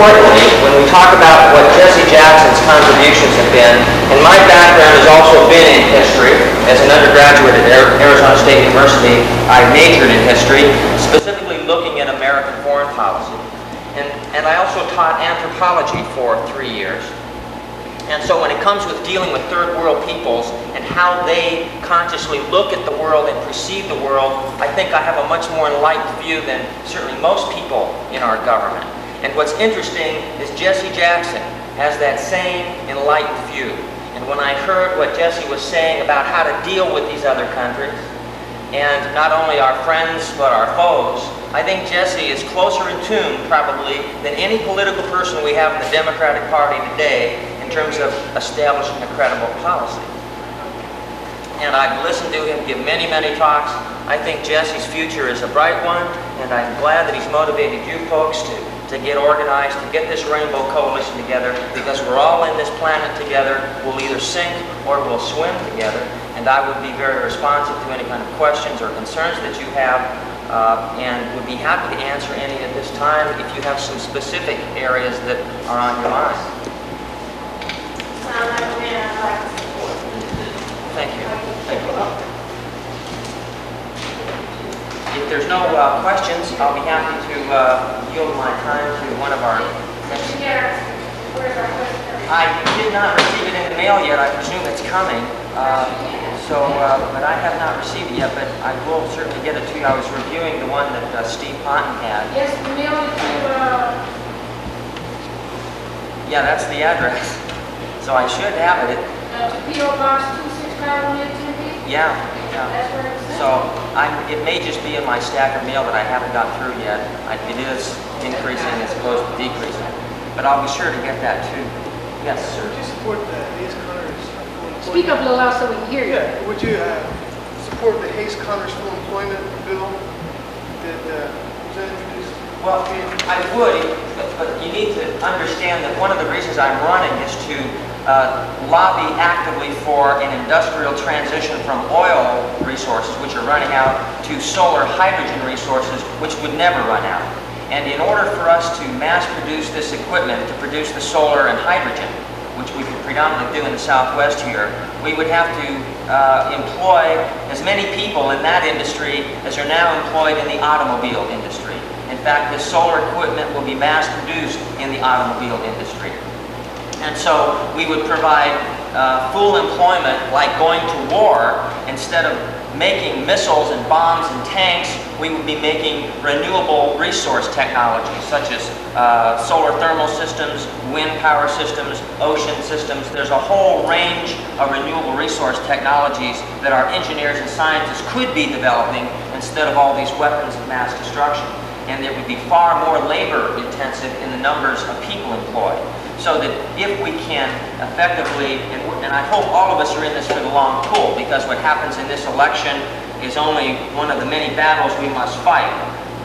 importantly, when we talk about what Jesse Jackson's contributions have been, and my background has also been in history. As an undergraduate at Arizona State University, I majored in history, specifically looking at American foreign policy. And I also taught anthropology for 3 years. And so when it comes with dealing with third world peoples and how they consciously look at the world and perceive the world, I think I have a much more enlightened view than certainly most people in our government. And what's interesting is Jesse Jackson has that same enlightened view. And when I heard what Jesse was saying about how to deal with these other countries, and not only our friends but our foes, I think Jesse is closer in tune probably than any political person we have in the Democratic Party today in terms of establishing a credible policy. And I've listened to him give many, many talks. I think Jesse's future is a bright one, and I'm glad that he's motivated you folks to get organized, to get this Rainbow Coalition together, because we're all in this planet together. We'll either sink or we'll swim together, and I would be very responsive to any kind of questions or concerns that you have, and would be happy to answer any at this time if you have some specific areas that are on your mind. Thank you. Thank you. If there's no questions, I'll be happy to yield my time to one of our... I did not receive it in the mail yet. I presume it's coming. But I have not received it yet, but I will certainly get it to you. I was reviewing the one that Steve Ponton had. Yes, the mail it to... Yeah, that's the address. So I should have it. P.O. Box 26518. Yeah. That's where it's at. So it may just be in my stack of mail that I haven't got through yet. It is increasing as opposed to decreasing. But I'll be sure to get that too. Yes, sir. Would you support the Hayes Connors full employment? Speak up a little loud so we can hear you. Yeah. Would you support the Hayes Connors full employment bill that was introduced? Well, I would, but you need to understand that one of the reasons I'm running is to lobby actively for an industrial transition from oil resources, which are running out, to solar hydrogen resources, which would never run out. And in order for us to mass produce this equipment to produce the solar and hydrogen, which we could predominantly do in the Southwest here, we would have to employ as many people in that industry as are now employed in the automobile industry. In fact, this solar equipment will be mass produced in the automobile industry. And so we would provide full employment, like going to war. Instead of making missiles and bombs and tanks, we would be making renewable resource technologies such as solar thermal systems, wind power systems, ocean systems. There's a whole range of renewable resource technologies that our engineers and scientists could be developing instead of all these weapons of mass destruction. And it would be far more labor intensive in the numbers of people employed. So that if we can effectively, and I hope all of us are in this for the long pull, because what happens in this election is only one of the many battles we must fight.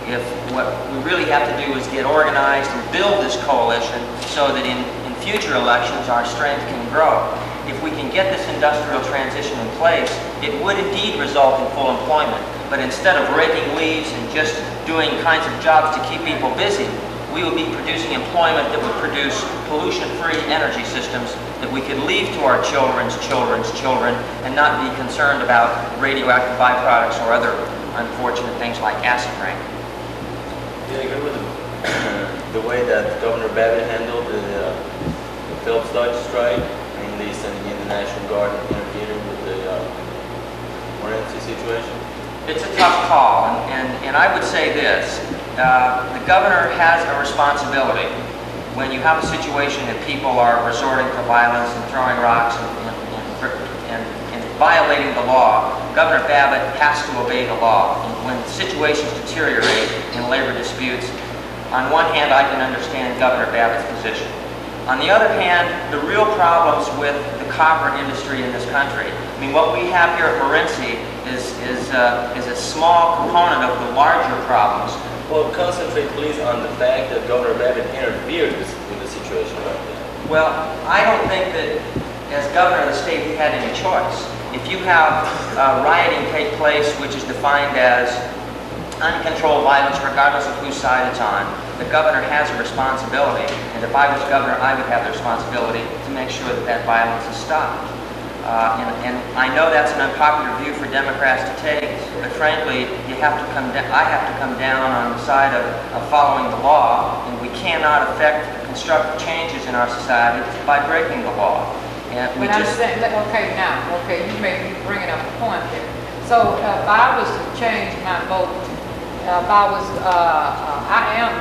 If what we really have to do is get organized and build this coalition so that in future elections our strength can grow. If we can get this industrial transition in place, it would indeed result in full employment. But instead of raking leaves and just doing kinds of jobs to keep people busy, we would be producing employment that would produce pollution-free energy systems that we could leave to our children's children's children and not be concerned about radioactive byproducts or other unfortunate things like acid rain. Do you agree with the way that Governor Babbitt handled the Phillips Dodge strike, mainly sending in the National Guard and interfering with the emergency situation? It's a tough call, and I would say this. The governor has a responsibility when you have a situation that people are resorting to violence and throwing rocks and violating the law. Governor Babbitt has to obey the law. And when situations deteriorate in labor disputes, on one hand I can understand Governor Babbitt's position. On the other hand, the real problems with the copper industry in this country, I mean, what we have here at Morenci is a small component of the larger problems. Well, concentrate please on the fact that Governor Babbitt interfered with the situation right there. Well, I don't think that as governor of the state he had any choice. If you have rioting take place, which is defined as uncontrolled violence, regardless of whose side it's on. The governor has a responsibility, and if I was governor, I would have the responsibility to make sure that that violence is stopped. And I know that's an unpopular view for Democrats to take, but frankly, I have to come down on the side of following the law, and we cannot affect constructive changes in our society by breaking the law. And we But I'm just... saying, okay, you may be bringing up a point there. So if I was to change my vote, I am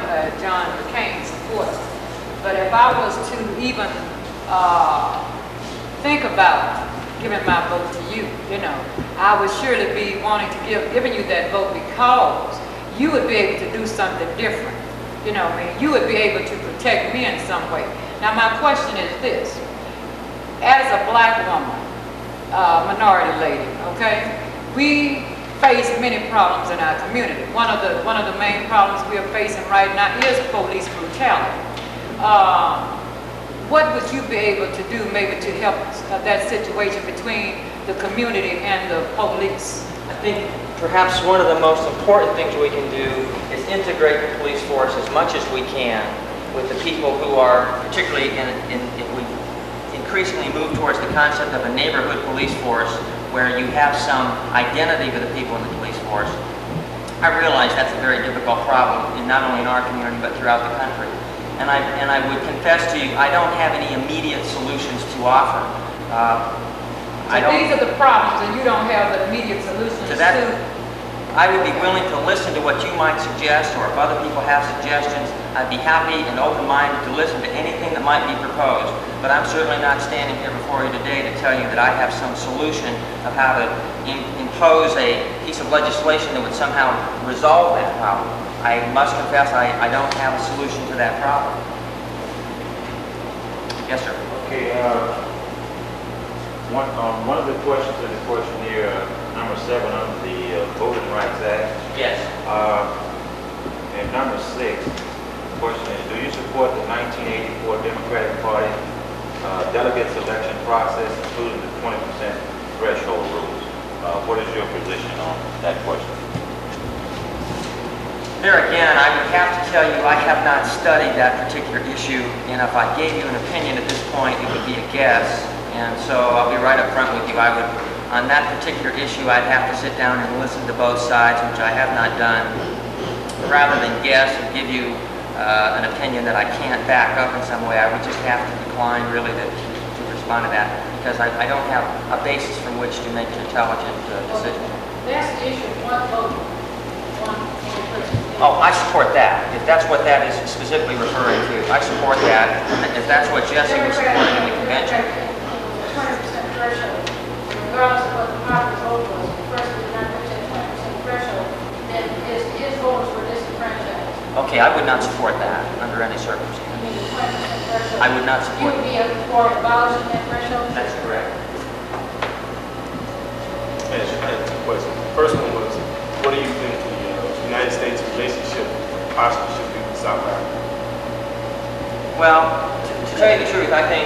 John McCain's supporter, but if I was to even think about giving my vote to you, I would surely be wanting to giving you that vote because you would be able to do something different. You would be able to protect me in some way. Now my question is this. As a black woman, minority lady, okay, we face many problems in our community. One of the main problems we are facing right now is police brutality. What would you be able to do maybe to help that situation between the community and the police? I think perhaps one of the most important things we can do is integrate the police force as much as we can with the people who are, particularly if we increasingly move towards the concept of a neighborhood police force where you have some identity with the people in the police force. I realize that's a very difficult problem, not only in our community but throughout the country. And I would confess to you, I don't have any immediate solutions to offer. These are the problems, and you don't have the immediate solutions to that. I would be willing to listen to what you might suggest, or if other people have suggestions, I'd be happy and open-minded to listen to anything that might be proposed. But I'm certainly not standing here before you today to tell you that I have some solution of how to impose a piece of legislation that would somehow resolve that problem. I must confess I don't have a solution to that problem. Yes, sir. Okay, one of the questions in the questionnaire, number 7 of the Voting Rights Act, Yes. and number 6, the question is, do you support the 1984 Democratic Party delegate selection process, including the 20% threshold rules? What is your position on that question? There again, I would have to tell you I have not studied that particular issue, and if I gave you an opinion at this point, it would be a guess. And so I'll be right up front with you. On that particular issue, I'd have to sit down and listen to both sides, which I have not done. Rather than guess and give you an opinion that I can't back up in some way, I would just have to decline really to respond to that, because I don't have a basis from which to make an intelligent decision. That's the issue, one vote, one person. Oh, I support that. If that's what that is specifically referring to, I support that. If that's what Jesse was supporting in the convention. 20% threshold, regardless of what the popular vote was, the first did not reach that 20% threshold, then his voters were disenfranchised. Okay, I would not support that under any circumstance. I mean, the 20% threshold. I would not You support would that. be for abolishing that threshold? That's correct. I had two questions. The first one was, what do you think the United States relationship posture should be with South Africa? Well, to tell you the truth, I think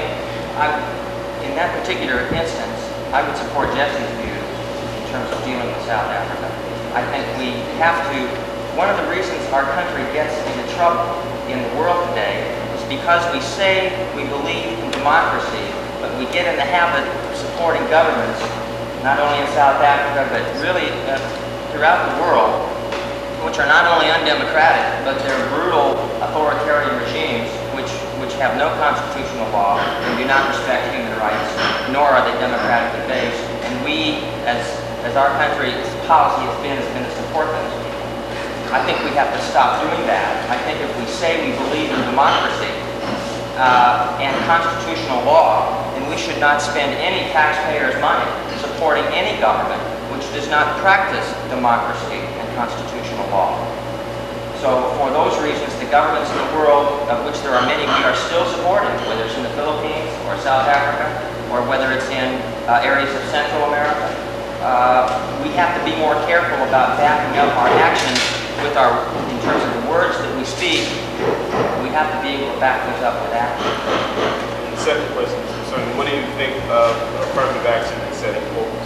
in that particular instance, I would support Jesse's views in terms of dealing with South Africa. I think we have to, one of the reasons our country gets into trouble in the world today is because we say we believe in democracy, but we get in the habit of supporting governments, not only in South Africa, but really throughout the world, which are not only undemocratic, but they're brutal authoritarian regimes which have no constitutional law and do not respect human rights, nor are they democratically based. And we, as our country's policy has been to support those people. I think we have to stop doing that. I think if we say we believe in democracy and constitutional law, then we should not spend any taxpayers' money supporting any government which does not practice democracy and constitutional law. So for those reasons, the governments in the world, of which there are many we are still supporting, whether it's in the Philippines or South Africa, or whether it's in areas of Central America, we have to be more careful about backing up our actions with in terms of the words that we speak. We have to be able to back those up with action. And the second question is concerning, what do you think of affirmative action in setting quotas?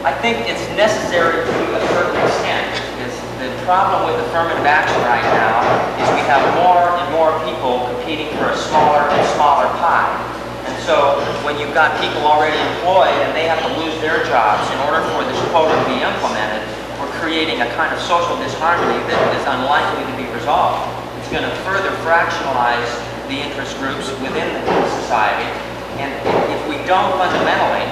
I think it's necessary to a certain extent. is the problem with affirmative action right now is we have more and more people competing for a smaller and smaller pie. And so when you've got people already employed and they have to lose their jobs in order for this quota to be implemented, we're creating a kind of social disharmony that is unlikely to be resolved. It's going to further fractionalize the interest groups within the society. And if we don't fundamentally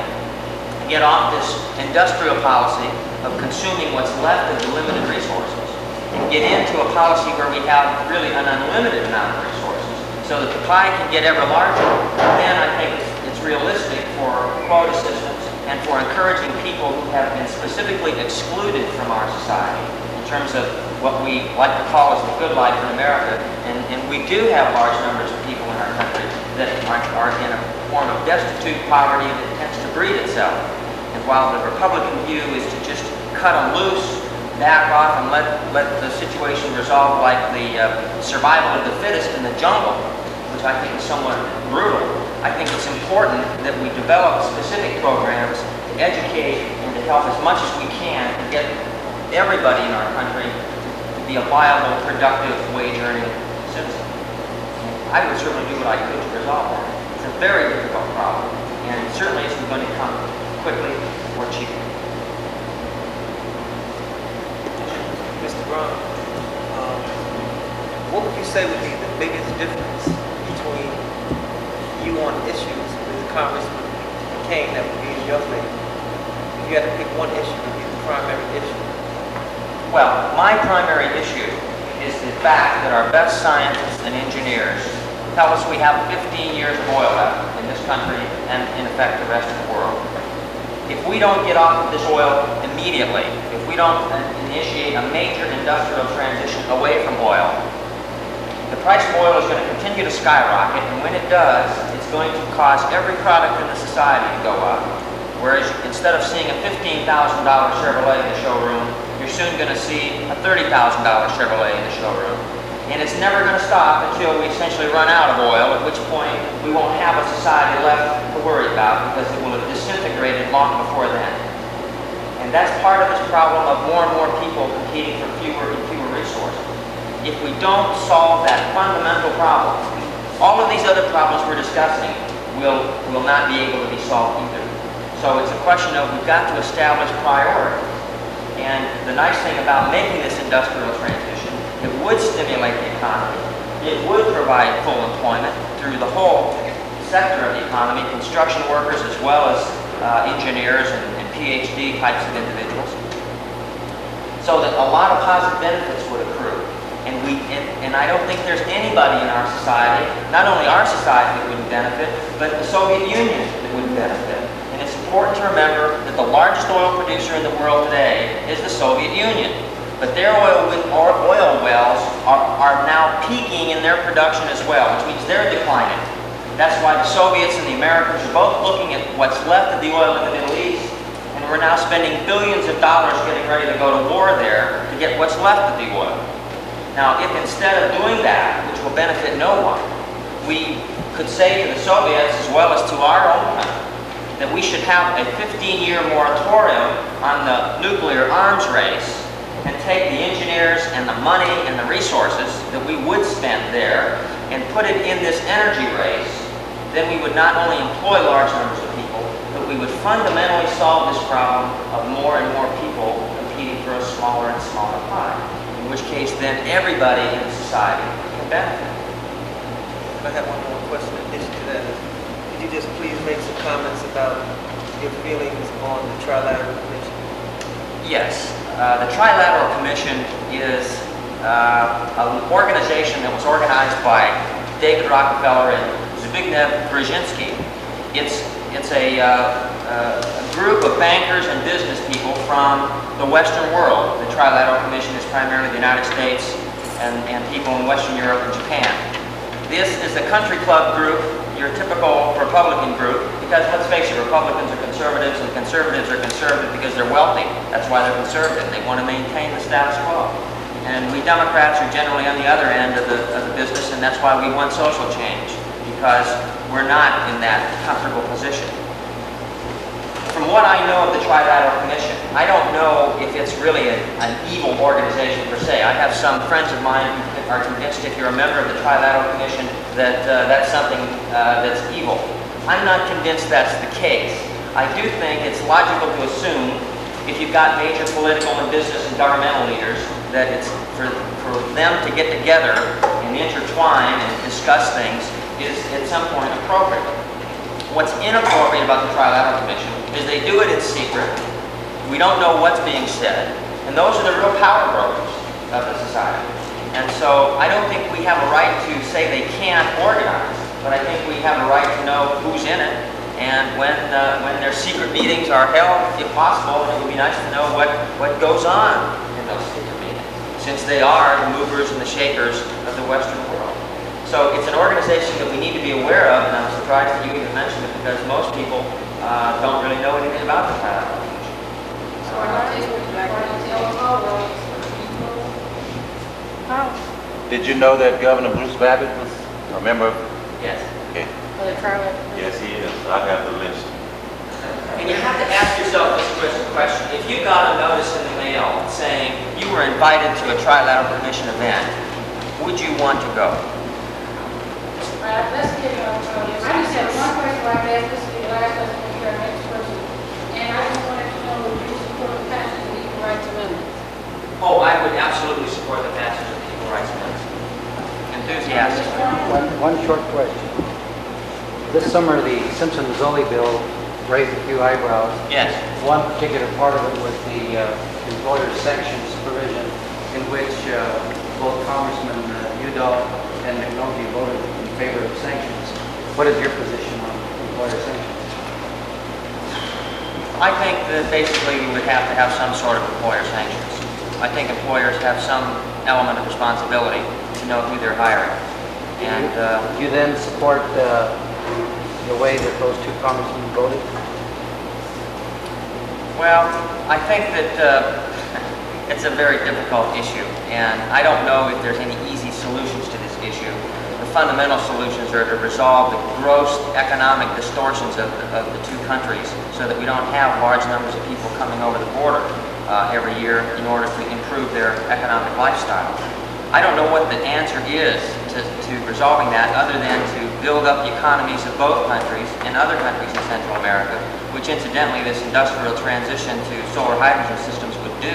get off this industrial policy of consuming what's left of the limited resources and get into a policy where we have really an unlimited amount of resources so that the pie can get ever larger, then I think it's realistic for quota systems and for encouraging people who have been specifically excluded from our society in terms of what we like to call as the good life in America. And we do have large numbers of people in our country that are in a form of destitute poverty that tends to breed itself. And while the Republican view is to just cut them loose, back off, and let the situation resolve like the survival of the fittest in the jungle, which I think is somewhat brutal, I think it's important that we develop specific programs to educate and to help as much as we can to get everybody in our country to be a viable, productive, wage-earning citizen. I would certainly do what I could to resolve that. It's a very difficult problem, and it certainly isn't going to come quickly or cheaply. Mr. Brown, what would you say would be the biggest difference between you on issues with Congressman McCain that would be in your favor? If you had to pick one issue to be the primary issue. Well, my primary issue is the fact that our best scientists and engineers tell us we have 15 years of oil left in this country and, in effect, the rest of the world. If we don't get off of this oil immediately, if we don't initiate a major industrial transition away from oil, the price of oil is going to continue to skyrocket, and when it does, it's going to cause every product in the society to go up. Whereas instead of seeing a $15,000 Chevrolet in the showroom, you're soon going to see a $30,000 Chevrolet in the showroom. And it's never going to stop until we essentially run out of oil, at which point we won't have a society left to worry about because it will have disintegrated long before then. And that's part of this problem of more and more people competing for fewer and fewer resources. If we don't solve that fundamental problem, all of these other problems we're discussing will not be able to be solved either. So it's a question of we've got to establish priorities. And the nice thing about making this industrial transition, it would stimulate the economy. It would provide full employment through the whole sector of the economy, construction workers as well as engineers and PhD types of individuals, so that a lot of positive benefits would accrue. And I don't think there's anybody in our society, not only our society that wouldn't benefit, but the Soviet Union that wouldn't benefit. And it's important to remember that the largest oil producer in the world today is the Soviet Union. But their oil wells are now peaking in their production as well, which means they're declining. That's why the Soviets and the Americans are both looking at what's left of the oil in the Middle East, and we're now spending billions of dollars getting ready to go to war there to get what's left of the oil. Now, if instead of doing that, which will benefit no one, we could say to the Soviets as well as to our own country that we should have a 15-year moratorium on the nuclear arms race and take the engineers and the money and the resources that we would spend there and put it in this energy race, then we would not only employ large numbers of people, but we would fundamentally solve this problem of more and more people competing for a smaller and smaller pie, in which case then everybody in society can benefit. I have one more question in addition to that. Could you just please make some comments about your feelings on the Trilateral Commission? Yes. The Trilateral Commission is an organization that was organized by David Rockefeller and Zbigniew Brzezinski. It's a group of bankers and business people from the Western world. The Trilateral Commission is primarily the United States and people in Western Europe and Japan. This is a country club group, your typical Republican group, because let's face it, Republicans are conservatives and conservatives are conservative because they're wealthy. That's why they're conservative. They want to maintain the status quo. And we Democrats are generally on the other end of the business, and that's why we want social change, because we're not in that comfortable position. From from what I know of the Trilateral Commission, I don't know if it's really an evil organization per se. I have some friends of mine who are convinced if you're a member of the Trilateral Commission that that's something that's evil. I'm not convinced that's the case. I do think it's logical to assume if you've got major political and business and governmental leaders that it's for them to get together and intertwine and discuss things is at some point appropriate. What's inappropriate about the Trilateral Commission is they do it in secret. We don't know what's being said, and those are the real power brokers of the society. And so I don't think we have a right to say they can't organize, but I think we have a right to know who's in it, and when their secret meetings are held, if possible, it would be nice to know what goes on in those secret meetings, since they are the movers and the shakers of the Western world. So it's an organization that we need to be aware of, and I'm surprised that you even mentioned it because most people don't really know anything about the Trilateral Commission. So I think we're going to tell them all those. How? Did you know that Governor Bruce Babbitt was a member of? Yes. Okay. For the Trilateral. Yes, he is. I have the list. And you have to ask yourself this question. If you got a notice in the mail saying you were invited to a Trilateral Commission event, would you want to go? Let's get I just have one question like that. This is the last person to hear our next person. And I just wanted to know if you support the passage of the Equal Rights Amendment. Oh, I would absolutely support the passage of the Equal Rights Amendment. Enthusiastic. One short question. This summer, the Simpson-Zoe bill raised a few eyebrows. Yes. One particular part of it was the employer sanctions provision in which both Congressman Udall and McNulty voted in favor of sanctions. What is your position on employer sanctions? I think that basically we would have to have some sort of employer sanctions. I think employers have some element of responsibility to know who they're hiring. And you then support the way that those two congressmen voted? well, I think that it's a very difficult issue, and I don't know if there's any easy solutions to this issue. The fundamental solutions are to resolve the gross economic distortions of the two countries so that we don't have large numbers of people coming over the border every year in order to improve their economic lifestyle. I don't know what the answer is to resolving that other than to build up the economies of both countries and other countries in Central America, which incidentally this industrial transition to solar hydrogen systems would do.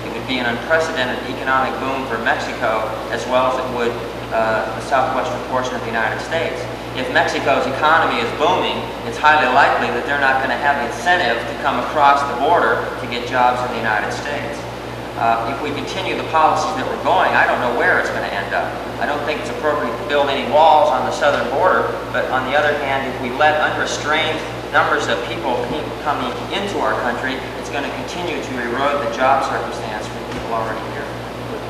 It would be an unprecedented economic boom for Mexico as well as it would the southwestern portion of the United States. If Mexico's economy is booming, it's highly likely that they're not going to have the incentive to come across the border to get jobs in the United States. If we continue the policies that we're going, I don't know where it's going to end up. I don't think it's appropriate to build any walls on the southern border, but on the other hand, if we let unrestrained numbers of people coming into our country, it's going to continue to erode the job circumstance for people already here.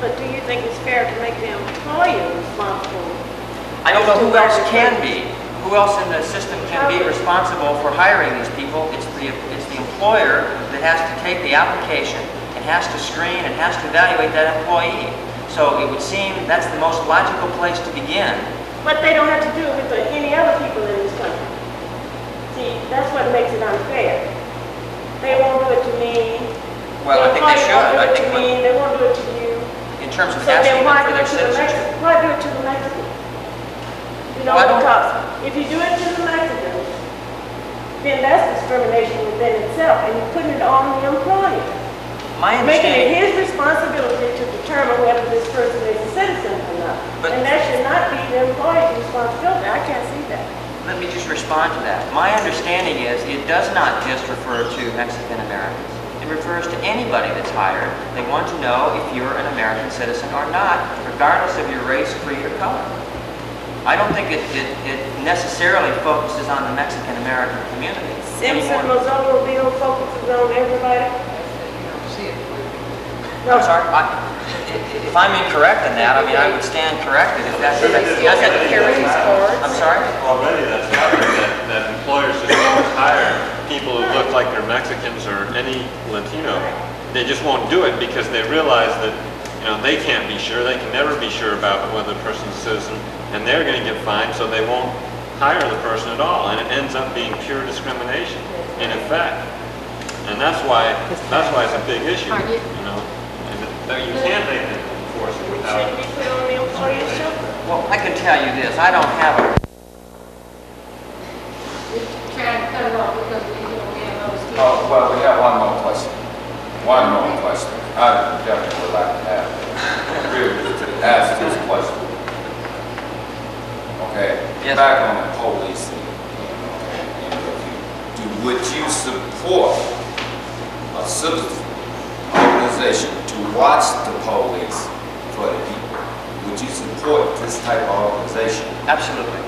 But do you think it's fair to make the employer responsible? I don't know who else can be. Who else in the system can be responsible for hiring these people? It's the employer that has to take the application and has to screen and has to evaluate that employee. So it would seem that's the most logical place to begin. But they don't have to do it with any other people in this country. See, that's what makes it unfair. They won't do it to me. Well, I think they should. I think they won't do it to you. in terms of So asking then them why for do their it to the citizenship. Mexicans? Why do it to the Mexicans? You know, Well, I don't- because if you do it to the Mexicans, then that's discrimination within itself, and you're putting it on the employer. My Making it understanding, his responsibility to determine whether this person is a citizen or not. But- And that should not be the employer's responsibility. I can't see that. let me just respond to that. My understanding is it does not just refer to Mexican Americans. It refers to anybody that's hired. They want to know if you're an American citizen or not, regardless of your race, creed, or color. I don't think it necessarily focuses on the Mexican American community. Simpson, anymore. Mazzolo bill focuses on everybody. I'm sorry. If I'm incorrect in that, I mean, I would stand corrected if that's the case. I'm sorry? Already, that's happening, that employers just won't hire people who look like they're Mexicans or any Latino. They just won't do it because they realize that, you know, they can't be sure, they can never be sure about whether the person's a citizen, and they're going to get fined, so they won't hire the person at all, and it ends up being pure discrimination, in effect. And that's why it's a big issue, you know, and that you can't make it enforce it without. Should be put on the employer's shoulder. Well, I can tell you this, I don't have a We're trying to cut it off because we have other students. Oh, well, we have one more question. One more question. I definitely would like to have, really, to ask this question. Okay? Yes. Back on the policing. Would you support a citizen organization to watch the police for the people? Would you support this type of organization? Absolutely.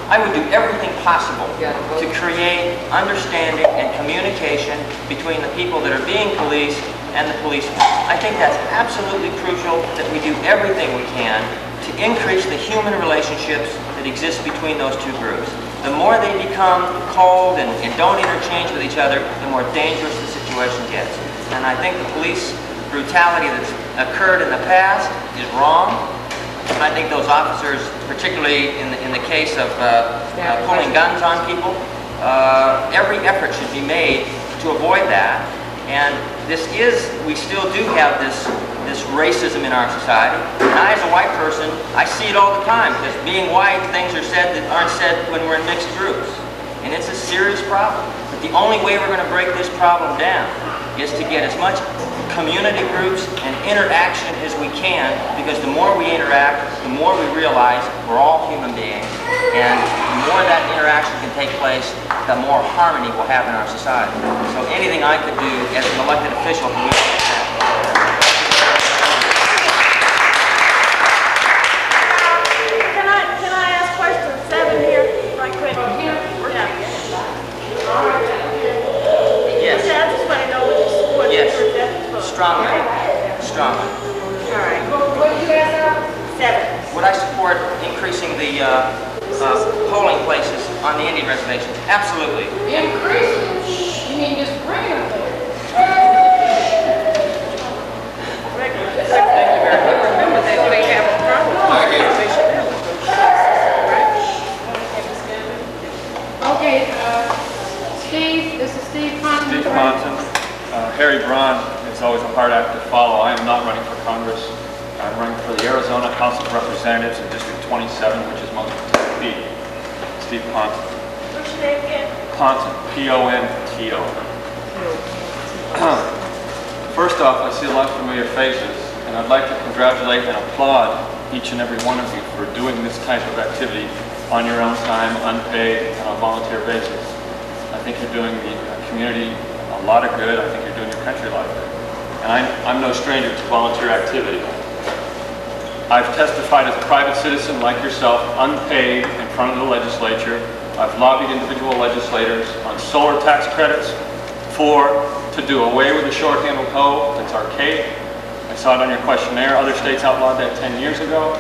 I would do everything possible to create understanding and communication between the people that are being policed and the police. I think that's absolutely crucial that we do everything we can to increase the human relationships that exist between those two groups. The more they become cold and don't interchange with each other, the more dangerous the situation gets. And I think the police brutality that's occurred in the past is wrong. And I think those officers, particularly in the case of pulling guns on people, every effort should be made to avoid that. And we still do have this racism in our society. And I, as a white person, I see it all the time, because being white, things are said that aren't said when we're in mixed groups. And it's a serious problem. But the only way we're going to break this problem down is to get as much community groups and interaction as we can, because the more we interact, the more we realize we're all human beings, and the more that interaction can take place, the more harmony we'll have in our society. So anything I could do as an elected official to move that. Can I ask question 7 here, right quick? Yeah. Yes. Okay, I just want to know what you support. Yes. For. Strongly. Strongly. All right. What did you ask? 7. Would I support increasing the polling places on the Indian reservations? Absolutely. Increase? You mean just bring them there? Remember that they have a problem. They should have a Okay, Steve, this is Steve Ponton. Steve Ponton. Harry Braun is always a hard act to follow. I am not running for Congress. I'm running for the Arizona House of Representatives in District 27, which is most feet. Steve Ponton. What's your name again? Ponton. P-O-N-T-O. First off, I see a lot of familiar faces, and I'd like to congratulate and applaud each and every one of you for doing this type of activity on your own time, unpaid, and on a volunteer basis. I think you're doing the community a lot of good. I think you're doing your country a lot of good. And I'm no stranger to volunteer activity. I've testified as a private citizen like yourself, unpaid, in front of the legislature. I've lobbied individual legislators on solar tax credits to do away with the short-handled hoe. That's archaic. I saw it on your questionnaire. Other states outlawed that 10 years ago.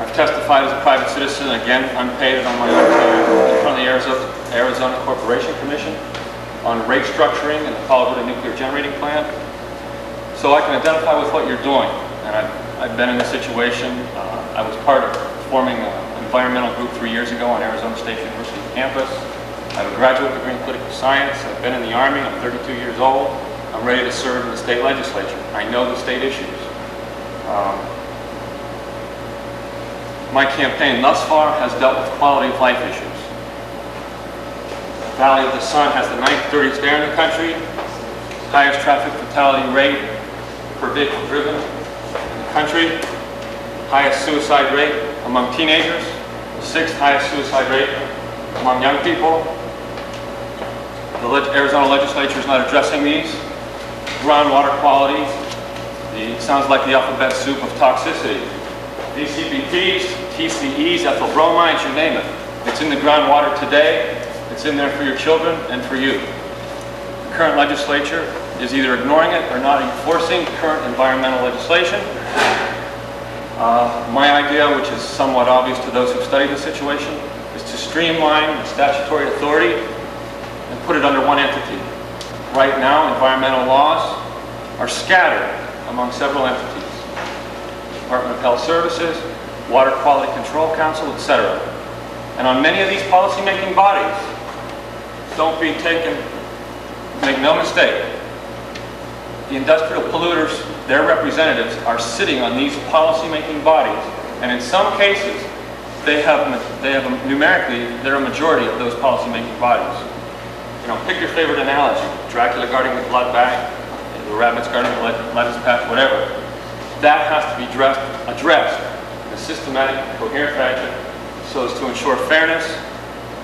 I've testified as a private citizen, again, unpaid and on my own time, in front of the Arizona Corporation Commission on rate structuring and the Palo Verde nuclear generating plant. So I can identify with what you're doing. And I've been in this situation. I was part of forming an environmental group 3 years ago on Arizona State University campus. I have a graduate degree in political science. I've been in the Army. I'm 32 years old. I'm ready to serve in the state legislature. I know the state issues. My campaign thus far has dealt with quality of life issues. The Valley of the Sun has the 9th dirtiest air in the country, highest traffic fatality rate per vehicle driven in the country, highest suicide rate among teenagers, the 6th highest suicide rate among young people. The Arizona legislature is not addressing these. Groundwater quality, sounds like the alphabet soup of toxicity. DCBTs, TCEs, ethyl bromides, you name it. It's in the groundwater today. It's in there for your children and for you. The current legislature is either ignoring it or not enforcing current environmental legislation. My idea, which is somewhat obvious to those who've studied the situation, is to streamline the statutory authority and put it under one entity. Right now, environmental laws are scattered among several entities. Department of Health Services, Water Quality Control Council, etc. And on many of these policy-making bodies, don't be taken, make no mistake, the industrial polluters, their representatives are sitting on these policy-making bodies, and in some cases, numerically, they're a majority of those policy-making bodies. You know, pick your favorite analogy, Dracula guarding the blood bag, the rabbits guarding the lettuce patch, whatever. That has to be addressed in a systematic, coherent fashion so as to ensure fairness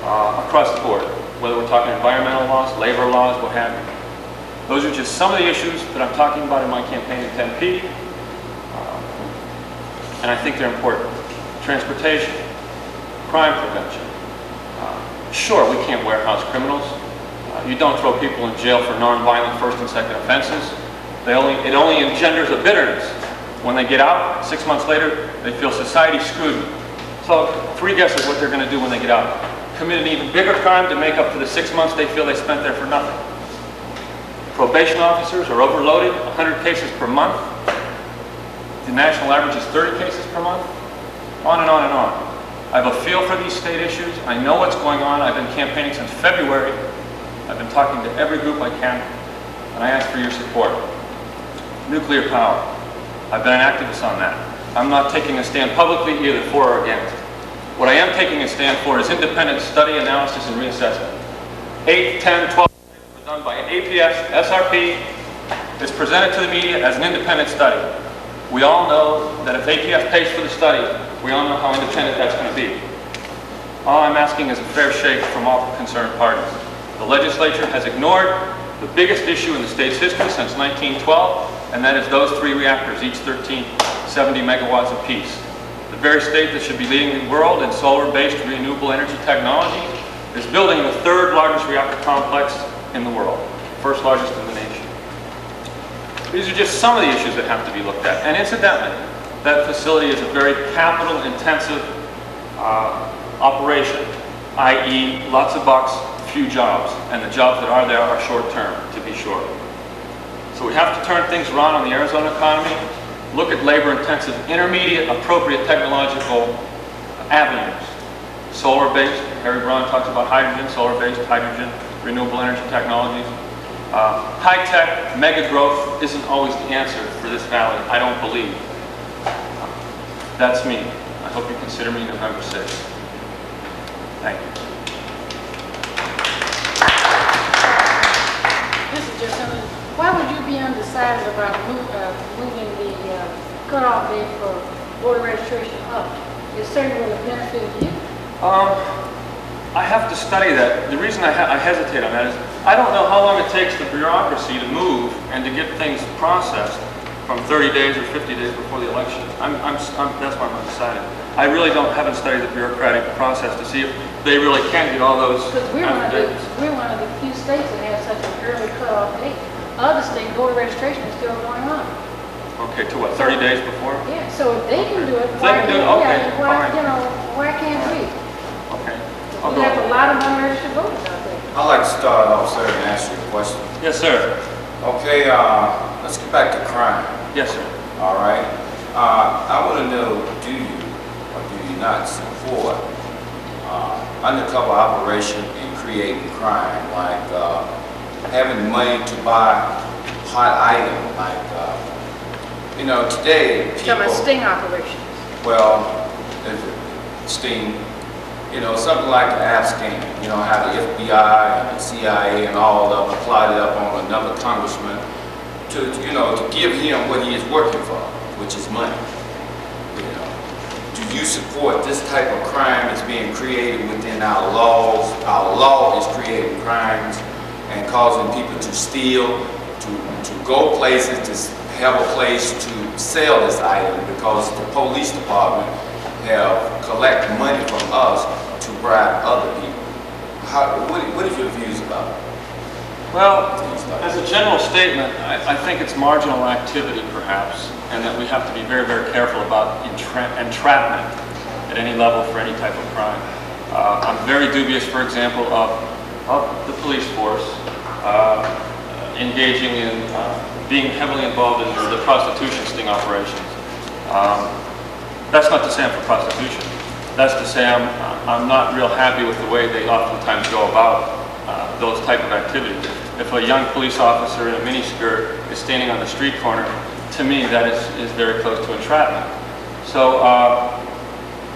across the board, whether we're talking environmental laws, labor laws, what have you. Those are just some of the issues that I'm talking about in my campaign in Tempe, and I think they're important. Transportation, crime prevention. Sure, we can't warehouse criminals. You don't throw people in jail for non-violent first and second offenses. It only engenders a bitterness. When they get out, 6 months later, they feel society screwed them. So, three guesses what they're going to do when they get out. Commit an even bigger crime to make up for the 6 months they feel they spent there for nothing. Probation officers are overloaded, 100 cases per month. The national average is 30 cases per month. On and on and on. I have a feel for these state issues. I know what's going on. I've been campaigning since February. I've been talking to every group I can, and I ask for your support. Nuclear power. I've been an activist on that. I'm not taking a stand publicly either for or against. What I am taking a stand for is independent study, analysis, and reassessment. 8, 10, 12 were done by APS, SRP. It's presented to the media as an independent study. We all know that if APS pays for the study, we all know how independent that's going to be. All I'm asking is a fair shake from all concerned parties. The legislature has ignored the biggest issue in the state's history since 1912, and that is those 3 reactors, each 70 megawatts apiece. The very state that should be leading the world in solar-based renewable energy technology is building the 3rd largest reactor complex in the world, 1st largest in the nation. These are just some of the issues that have to be looked at. And incidentally, that facility is a very capital-intensive operation, i.e. lots of bucks, few jobs, and the jobs that are there are short-term, to be sure. So we have to turn things around on the Arizona economy, look at labor-intensive, intermediate, appropriate technological avenues. Solar-based, Harry Braun talks about hydrogen, solar-based, hydrogen, renewable energy technologies. High-tech, mega growth isn't always the answer for this valley, I don't believe. That's me. I hope you consider me November 6th. Thank you. Mr. Justin, why would you be undecided about moving the cutoff date for voter registration up? It certainly would have benefited you. I have to study that. The reason I hesitate on that is I don't know how long it takes the bureaucracy to move and to get things processed from 30 days or 50 days before the election. That's why I'm undecided. I really haven't studied the bureaucratic process to see if they really can get all those. Because we're one of the few states that has such an early cutoff date. Other states, voter registration is still going on. Okay, to what, 30 days before? Yeah, so if they can do it, They can do it, okay, why, fine. why can't we? Okay. We have a lot of unregistered voters out there. I'd like to start off, sir, and ask you a question. Yes, sir. Okay, let's get back to crime. Yes, sir. All right. I want to know, do you or do you not support undercover operation in creating crime, like having money to buy hot items, like, today people... Talking about sting operations. Well, sting, something like the app scheme, how the FBI and the CIA and all of them plotted up on another congressman to give him what he is working for, which is money. Do you support this type of crime that's being created within our laws? Our law is creating crimes and causing people to steal, to go places, to have a place to sell this item because the police department have collected money from us to bribe other people. What are your views about it? Well, as a general statement, I think it's marginal activity, perhaps, and that we have to be very, very careful about entrapment at any level for any type of crime. I'm very dubious, for example, of the police force engaging in being heavily involved in the prostitution sting operations. That's not to say I'm for prostitution. That's to say I'm not real happy with the way they oftentimes go about those type of activities. If a young police officer in a miniskirt is standing on the street corner, to me that is very close to entrapment. So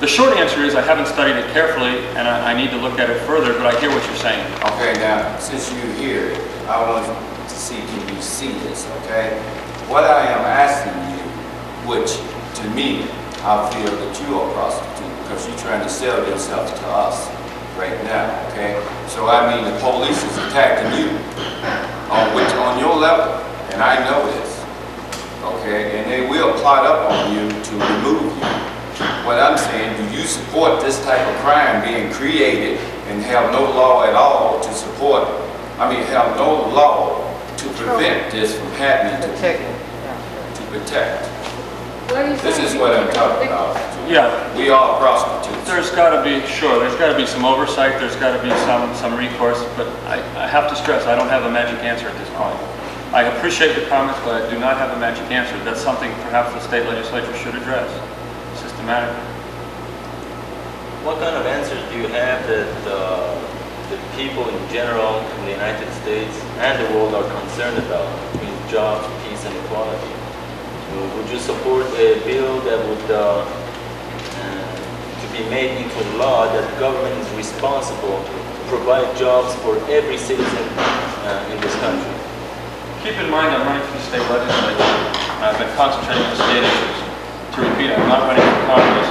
the short answer is I haven't studied it carefully and I need to look at it further, but I hear what you're saying. Okay, now, since you hear it, I want to see, can you see this, okay? What I am asking you, which to me, I feel that you are a prostitute because you're trying to sell yourself to us right now, okay? So I mean, the police is attacking you on your level, and I know this, okay? And they will plot up on you to remove you. What I'm saying, do you support this type of crime being created and have no law at all to support, have no law to prevent this from happening to protect? This is what I'm talking about. Yeah. We are prostitutes. There's got to be, sure, there's got to be some oversight, there's got to be some recourse, but I have to stress, I don't have a magic answer at this point. I appreciate the comments, but I do not have a magic answer. That's something perhaps the state legislature should address systematically. What kind of answers do you have that the people in general in the United States and the world are concerned about with jobs, peace, and equality? Would you support a bill that would to be made into law that the government is responsible to provide jobs for every citizen in this country? Keep in mind, I'm running for the state legislature. I've been concentrating on state issues. To repeat, I'm not running for Congress.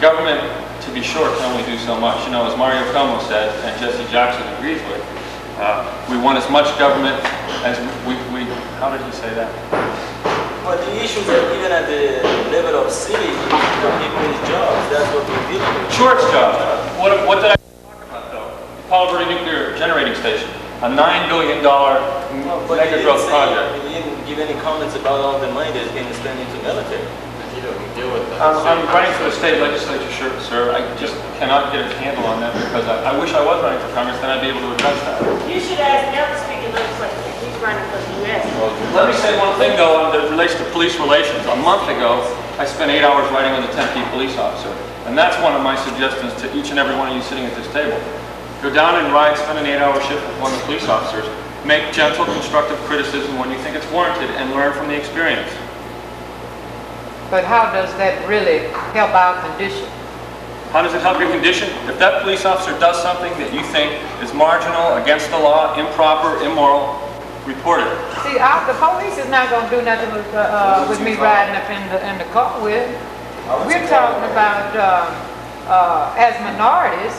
Government, to be sure, can only do so much. You know, as Mario Como said, and Jesse Jackson agrees with, we want as much government as we how did he say that? But the issues are even at the level of city, people need jobs. That's what we're dealing with. Sure, it's jobs. What did I talk about, though? Palo Verde Nuclear Generating Station, a $9 billion mega growth project. You didn't give any comments about all the money that's being spent into military. You don't deal with that. I'm running for the state legislature, sir. I just cannot get a handle on that because I wish I was running for Congress, then I'd be able to address that. You should ask the other speaker those questions. He's running for the U.S. Let me say one thing, though, that relates to police relations. A month ago, I spent 8 hours writing with a Tempe police officer. And that's one of my suggestions to each and every one of you sitting at this table. Go down and ride, spend an 8-hour shift with one of the police officers. Make gentle, constructive criticism when you think it's warranted and learn from the experience. But how does that really help our condition? How does it help your condition? If that police officer does something that you think is marginal, against the law, improper, immoral, report it. See, the police is not going to do nothing with me riding up in the car with. We're talking about, as minorities,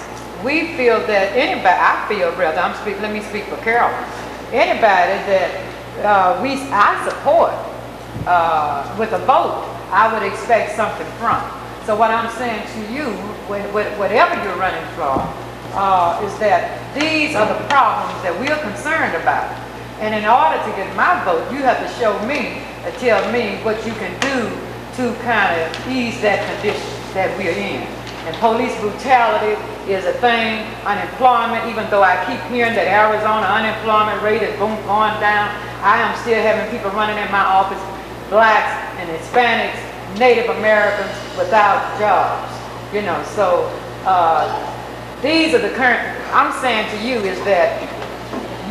we feel that anybody, let me speak for Carol, anybody that I support with a vote, I would expect something from. So what I'm saying to you, whatever you're running for, is that these are the problems that we're concerned about. And in order to get my vote, you have to show me, tell me what you can do to kind of ease that condition that we're in. And police brutality is a thing, unemployment, even though I keep hearing that Arizona unemployment rate is going down, I am still having people running in my office, blacks and Hispanics, Native Americans without jobs. You know, so these are the current, I'm saying to you is that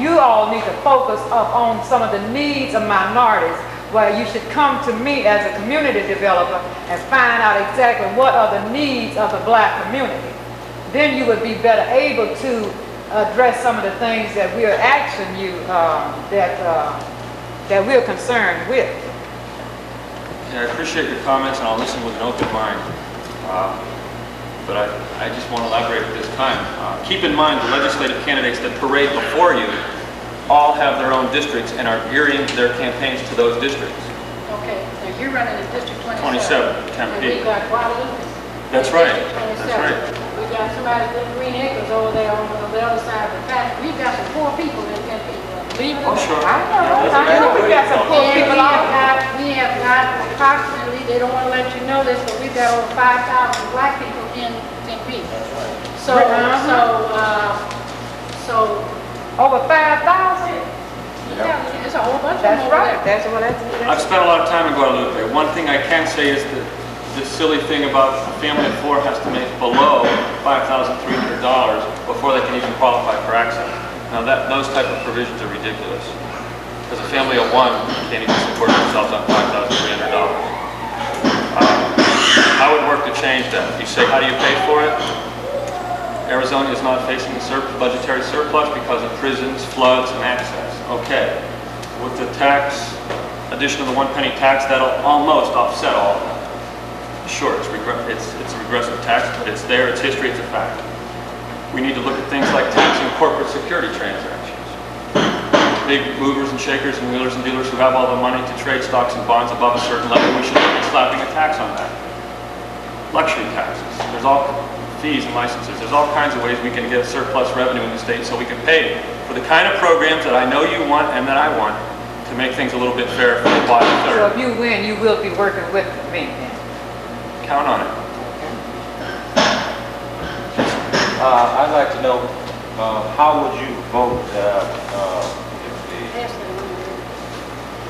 you all need to focus up on some of the needs of minorities, where you should come to me as a community developer and find out exactly what are the needs of the black community. Then you would be better able to address some of the things that we're asking you that we're concerned with. Yeah, I appreciate your comments and I'll listen with an open mind. But I just want to elaborate at this time. Keep in mind the legislative candidates that parade before you all have their own districts and are gearing their campaigns to those districts. Okay, so you're running in District 27, And Tempe. we got Guadalupe. That's right. District 27. That's right. We got somebody with Green Acres over there on the other side of the patch. We've got some poor people in Tempe. Believe it or Oh, not. sure. I know, we got some poor people all We have got approximately, they don't want to let you know this, but we've got over 5,000 black people in Tempe. So, over 5,000? yeah, it's a whole bunch of them That's over right. there. That's what I've spent a lot of time in Guadalupe. One thing I can say is that this silly thing about a family of 4 has to make below $5,300 before they can even qualify for access. Now those type of provisions are ridiculous. Because a family of 1 can't even support themselves on $5,300. How would it work to change that? You say, how do you pay for it? Arizona is not facing a budgetary surplus because of prisons, floods, and access. Okay. With the tax, addition of the 1 penny tax, that'll almost offset all of that. Sure, it's a regressive tax, but it's there, it's history, it's a fact. We need to look at things like taxing corporate security transactions. Big movers and shakers and wheelers and dealers who have all the money to trade stocks and bonds above a certain level, we should look at slapping a tax on that. Luxury taxes. There's all fees and licenses. There's all kinds of ways we can get surplus revenue in the state so we can pay for the kind of programs that I know you want and that I want to make things a little bit fair for the bottom third. So if you win, you will be working with me then? Count on it. I'd like to know, how would you vote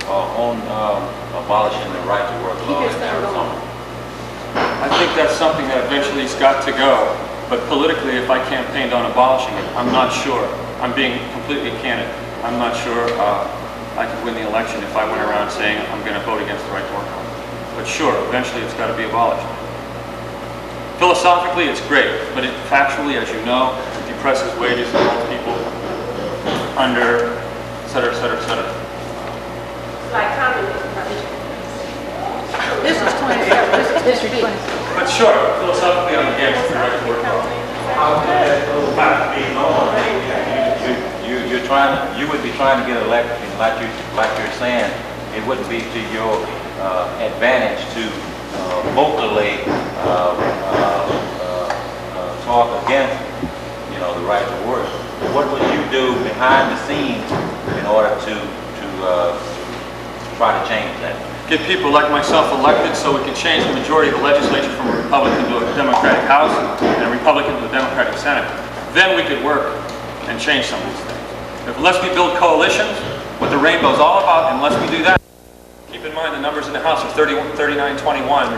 on abolishing the right to work law in Arizona? I think that's something that eventually has got to go. But politically, if I campaigned on abolishing it, I'm not sure. I'm being completely candid. I'm not sure I could win the election if I went around saying I'm going to vote against the right to work law. But sure, eventually it's got to be abolished. Philosophically, it's great, but factually, as you know, it depresses wages and holds people under, et cetera, et cetera, et cetera. Like communism. This is 27, this is District 27. But sure, philosophically, I'm against the right to work law. You would be trying to get elected, like you're saying, it wouldn't be to your advantage to vocally talk against, the right to work. What would you do behind the scenes in order to try to change that? Get people like myself elected so we can change the majority of the legislature from a Republican to a Democratic House and a Republican to a Democratic Senate. Then we could work and change some of these things. Unless we build coalitions, what the rainbow's all about, unless we do that, keep in mind the numbers in the House are 39-21,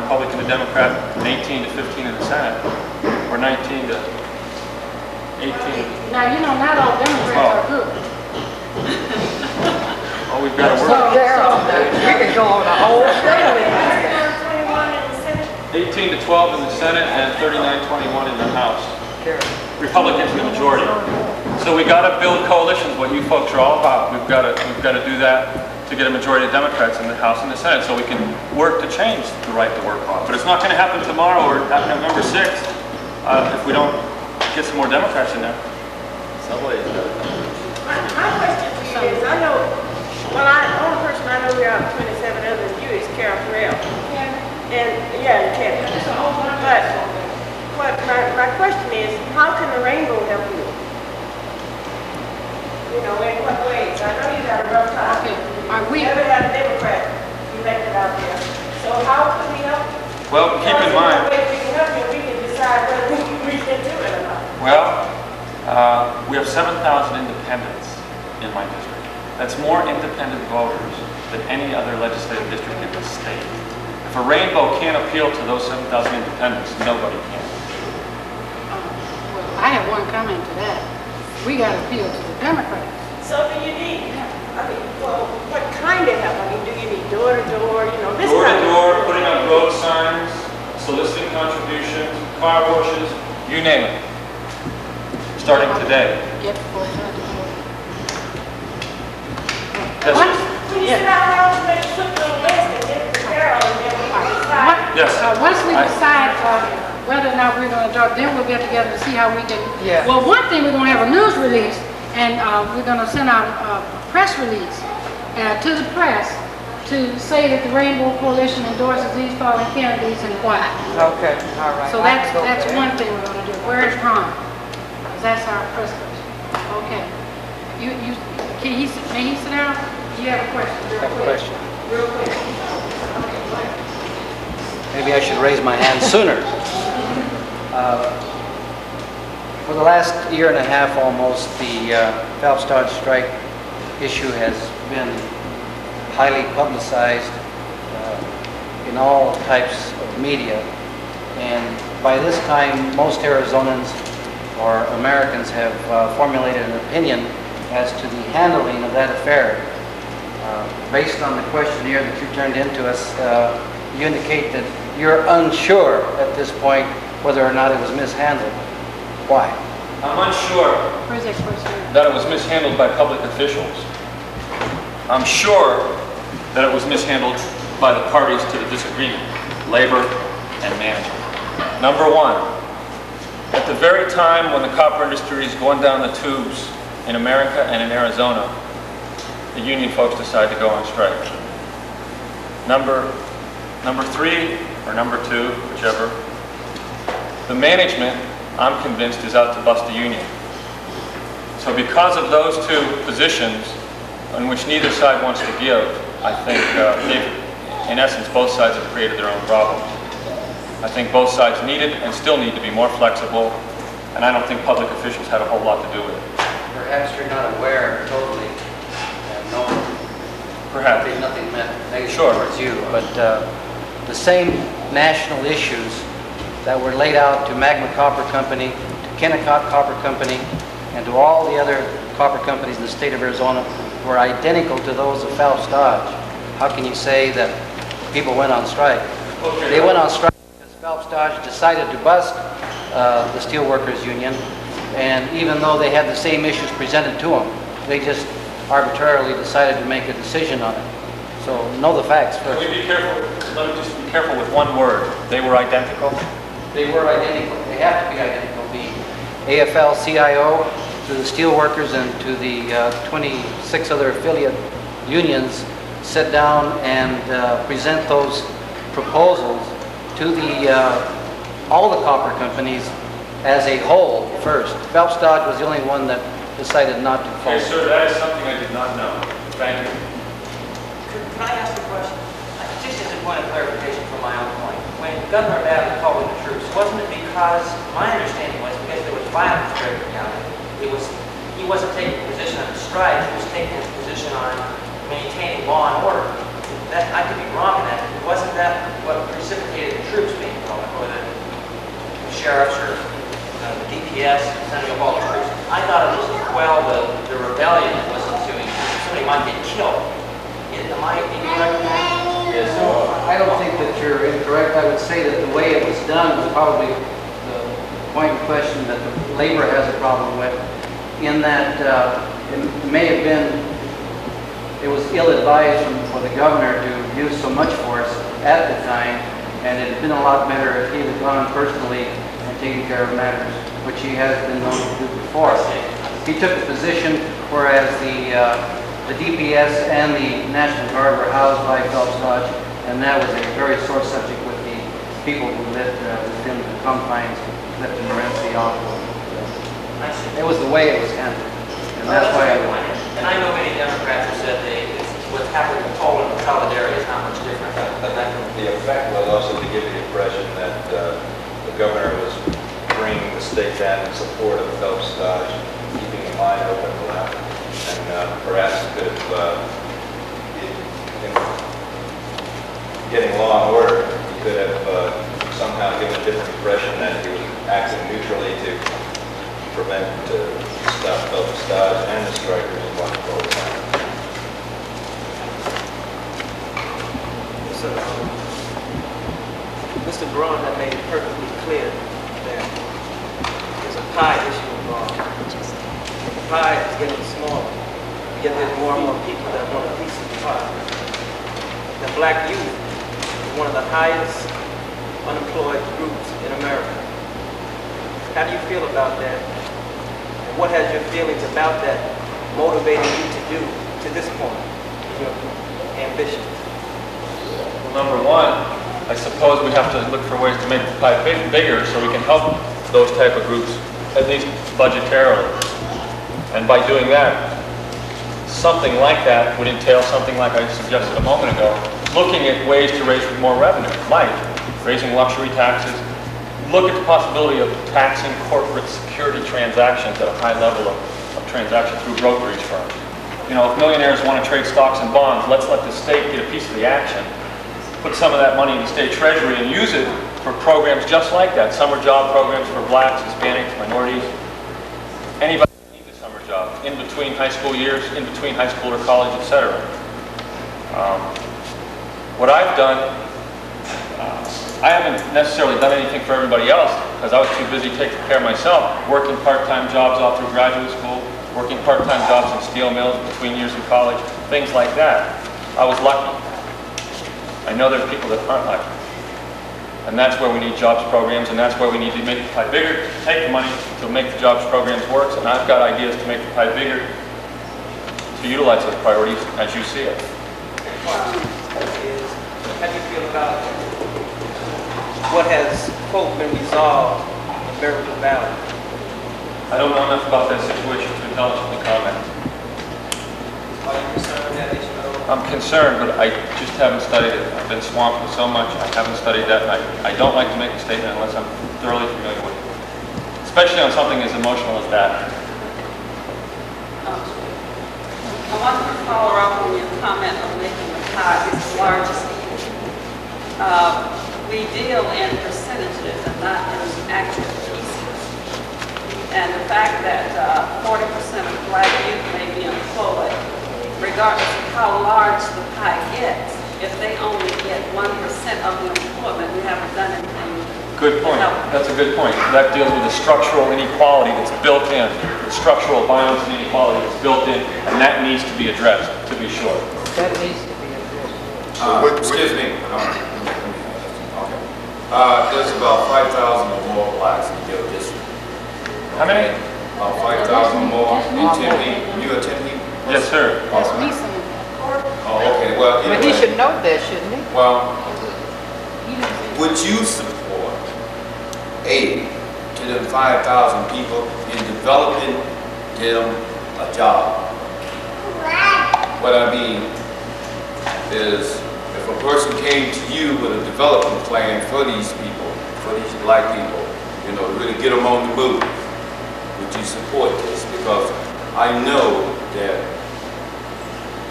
Republican to Democrat, and 18 to 15 in the Senate, or 19 to 18. Now, not all Democrats are good. Oh, we've got to So work. we can go on a whole day. 18 to 12 in the Senate and 39-21 in the House. Republicans in the majority. So we got to build coalitions, what you folks are all about. We've got to do that to get a majority of Democrats in the House and the Senate so we can work to change the right to work law. But it's not going to happen tomorrow or November 6th if we don't get some more Democrats in there. Somebody is going to come. My question to you is, I know, the only person I know here out of 27 other than you is Carol Terrell. And, yeah, Kevin. But my question is, how can the rainbow help you? In what ways? I know you got a rough time. Okay. We never had a Democrat elected out there. So how can we help you? Well, keep in mind. We can help you, we can decide whether we can do it or not. Well, we have 7,000 independents in my district. That's more independent voters than any other legislative district in the state. If a rainbow can't appeal to those 7,000 independents, nobody can. Well, I have one comment to that. We got to appeal to the Democrats. So do you need, what kind of help? Do you need door-to-door, this kind of... Door-to-door, putting up road signs, soliciting contributions, car washes, you name it. Starting today. Get full time. When you sit down around, make put the list and get the Carol and then we can decide. Yes. Once we decide whether or not we're going to talk, then we'll get together and see how we can. Yeah. Well, one thing, we're going to have a news release, and we're going to send out a press release to the press to say that the Rainbow Coalition endorses these following candidates and why. Okay, all right. So that's one thing we're going to do. Where is Ron? Because that's our press release. Okay. May he sit down? You have a question? I have a question. Real quick. Okay, go ahead. Maybe I should raise my hand sooner. For the last year and a half almost, the Phelps Dodge strike issue has been highly publicized in all types of media. And by this time, most Arizonans or Americans have formulated an opinion as to the handling of that affair. Based on the questionnaire that you turned in to us, you indicate that you're unsure at this point whether or not it was mishandled. Why? I'm unsure Where's that question? that it was mishandled by public officials. I'm sure that it was mishandled by the parties to the disagreement, labor and management. Number one, at the very time when the copper industry is going down the tubes in America and in Arizona, the union folks decide to go on strike. Number three, or number two, whichever, the management, I'm convinced, is out to bust the union. So because of those two positions, in which neither side wants to give, I think in essence, both sides have created their own problems. I think both sides needed and still need to be more flexible, and I don't think public officials had a whole lot to do with it. Perhaps you're not aware totally, no, Perhaps. nothing meant negative Sure. towards you, but the same national issues that were laid out to Magma Copper Company, to Kennecott Copper Company, and to all the other copper companies in the state of Arizona were identical to those of Phelps Dodge. How can you say that people went on strike? Okay. They went on strike because Phelps Dodge decided to bust the Steelworkers Union, and even though they had the same issues presented to them, they just arbitrarily decided to make a decision on it. So know the facts Can first. we be careful? Let me just be careful with one word. They were identical? They were identical. They have to be identical. The AFL-CIO to the steelworkers and to the 26 other affiliate unions sit down and present those proposals to all the copper companies as a whole first. Phelps Dodge was the only one that decided not to follow. Okay, sir, that is something I did not know. Thank you. Can I ask a question? Just as a point of clarification from my own point. When Governor Abbott called in the troops, wasn't it because, my understanding was because there was violence breaking out, he wasn't taking a position on the strike, he was taking a position on maintaining law and order. I could be wrong in that. Wasn't that what precipitated the troops being called, or the sheriffs, or the DPS, sending up all the troops? I thought it was to quell the rebellion that was ensuing. Somebody might get killed. Am I incorrect in that? Yes. I don't think that you're incorrect. I would say that the way it was done was probably the point in question that the labor has a problem with, in that it may have been, it was ill-advised for the governor to use so much force at the time, and it had been a lot better if he had gone personally and taken care of matters, which he has been known to do before. He took a position, whereas the DPS and the National Guard were housed by Phelps Dodge, and that was a very sore subject with the people who lived within the confines, lived in Morenci also. It was the way it was handled, and that's why I would. And I know many Democrats have said what's happening in Poland and Solidarity is not much different. And then the effect was also to give the impression that the governor was bringing the state down in support of Phelps Dodge, keeping the line open around, and perhaps could have, in getting law and order, he could have somehow given a different impression that he was acting neutrally to prevent, to stop Phelps Dodge and the strikers in one forward. So, Mr. Braun had made it perfectly clear that there's a pie issue involved. The pie is getting smaller, yet there's more and more people that want a piece of the pie. The black youth is one of the highest unemployed groups in America. How do you feel about that? And what has your feelings about that motivated you to do to this point in your ambition? Well, number one, I suppose we have to look for ways to make the pie bigger so we can help those type of groups, at least budgetarily. And by doing that, something like that would entail something like I suggested a moment ago, looking at ways to raise more revenue, like raising luxury taxes, look at the possibility of taxing corporate security transactions at a high level of transaction through brokerage firms. You know, if millionaires want to trade stocks and bonds, let's let the state get a piece of the action put some of that money in the state treasury and use it for programs just like that, summer job programs for blacks, Hispanics, minorities, anybody who needs a summer job, in between high school years, in between high school or college, etc. What I've done, I haven't necessarily done anything for everybody else because I was too busy taking care of myself, working part-time jobs all through graduate school, working part-time jobs in steel mills between years in college, things like that. I was lucky. I know there are people that aren't lucky. And that's where we need jobs programs, and that's where we need to make the pie bigger, take the money to make the jobs programs work, and I've got ideas to make the pie bigger to utilize those priorities as you see it. How do you feel about what has, quote, been resolved in Miracle Valley? I don't know enough about that situation to intelligently comment. Are you concerned with that issue at all? I'm concerned, but I just haven't studied it. I've been swamped with so much, I haven't studied that, and I don't like to make a statement unless I'm thoroughly familiar with it. Especially on something as emotional as that. I want to follow up on your comment of making the pie its largest. We deal in percentages and not in actual pieces. And the fact that 40% of black youth may be employed, regardless of how large the pie gets, if they only get 1% of the employment, we haven't done anything. Good point. That's a good point. That deals with the structural inequality that's built in, the structural violence and inequality that's built in, and that needs to be addressed, to be sure. That needs to be addressed. Excuse me. Okay. There's about 5,000 or more blacks in your district. How many? About 5,000 or more in Tempe. You attend me? Yes, sir. That's me saying Oh, okay. Well, But he anyway. should know that, shouldn't he? Well, would you support aid to them 5,000 people in developing them a job? What I mean is, if a person came to you with a development plan for these people, for these black people, you know, to really get them on the move, would you support this? Because I know that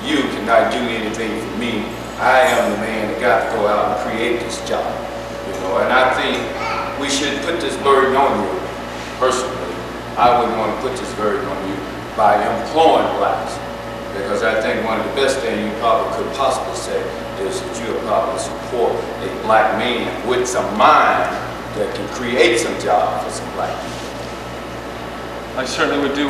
you cannot do anything for me. I am the man that got to go out and create this job, you know, and I think we should put this burden on you. Personally, I wouldn't want to put this burden on you by employing blacks, because I think one of the best things you probably could possibly say is that you would probably support a black man with some mind that can create some jobs for some black people. I certainly would do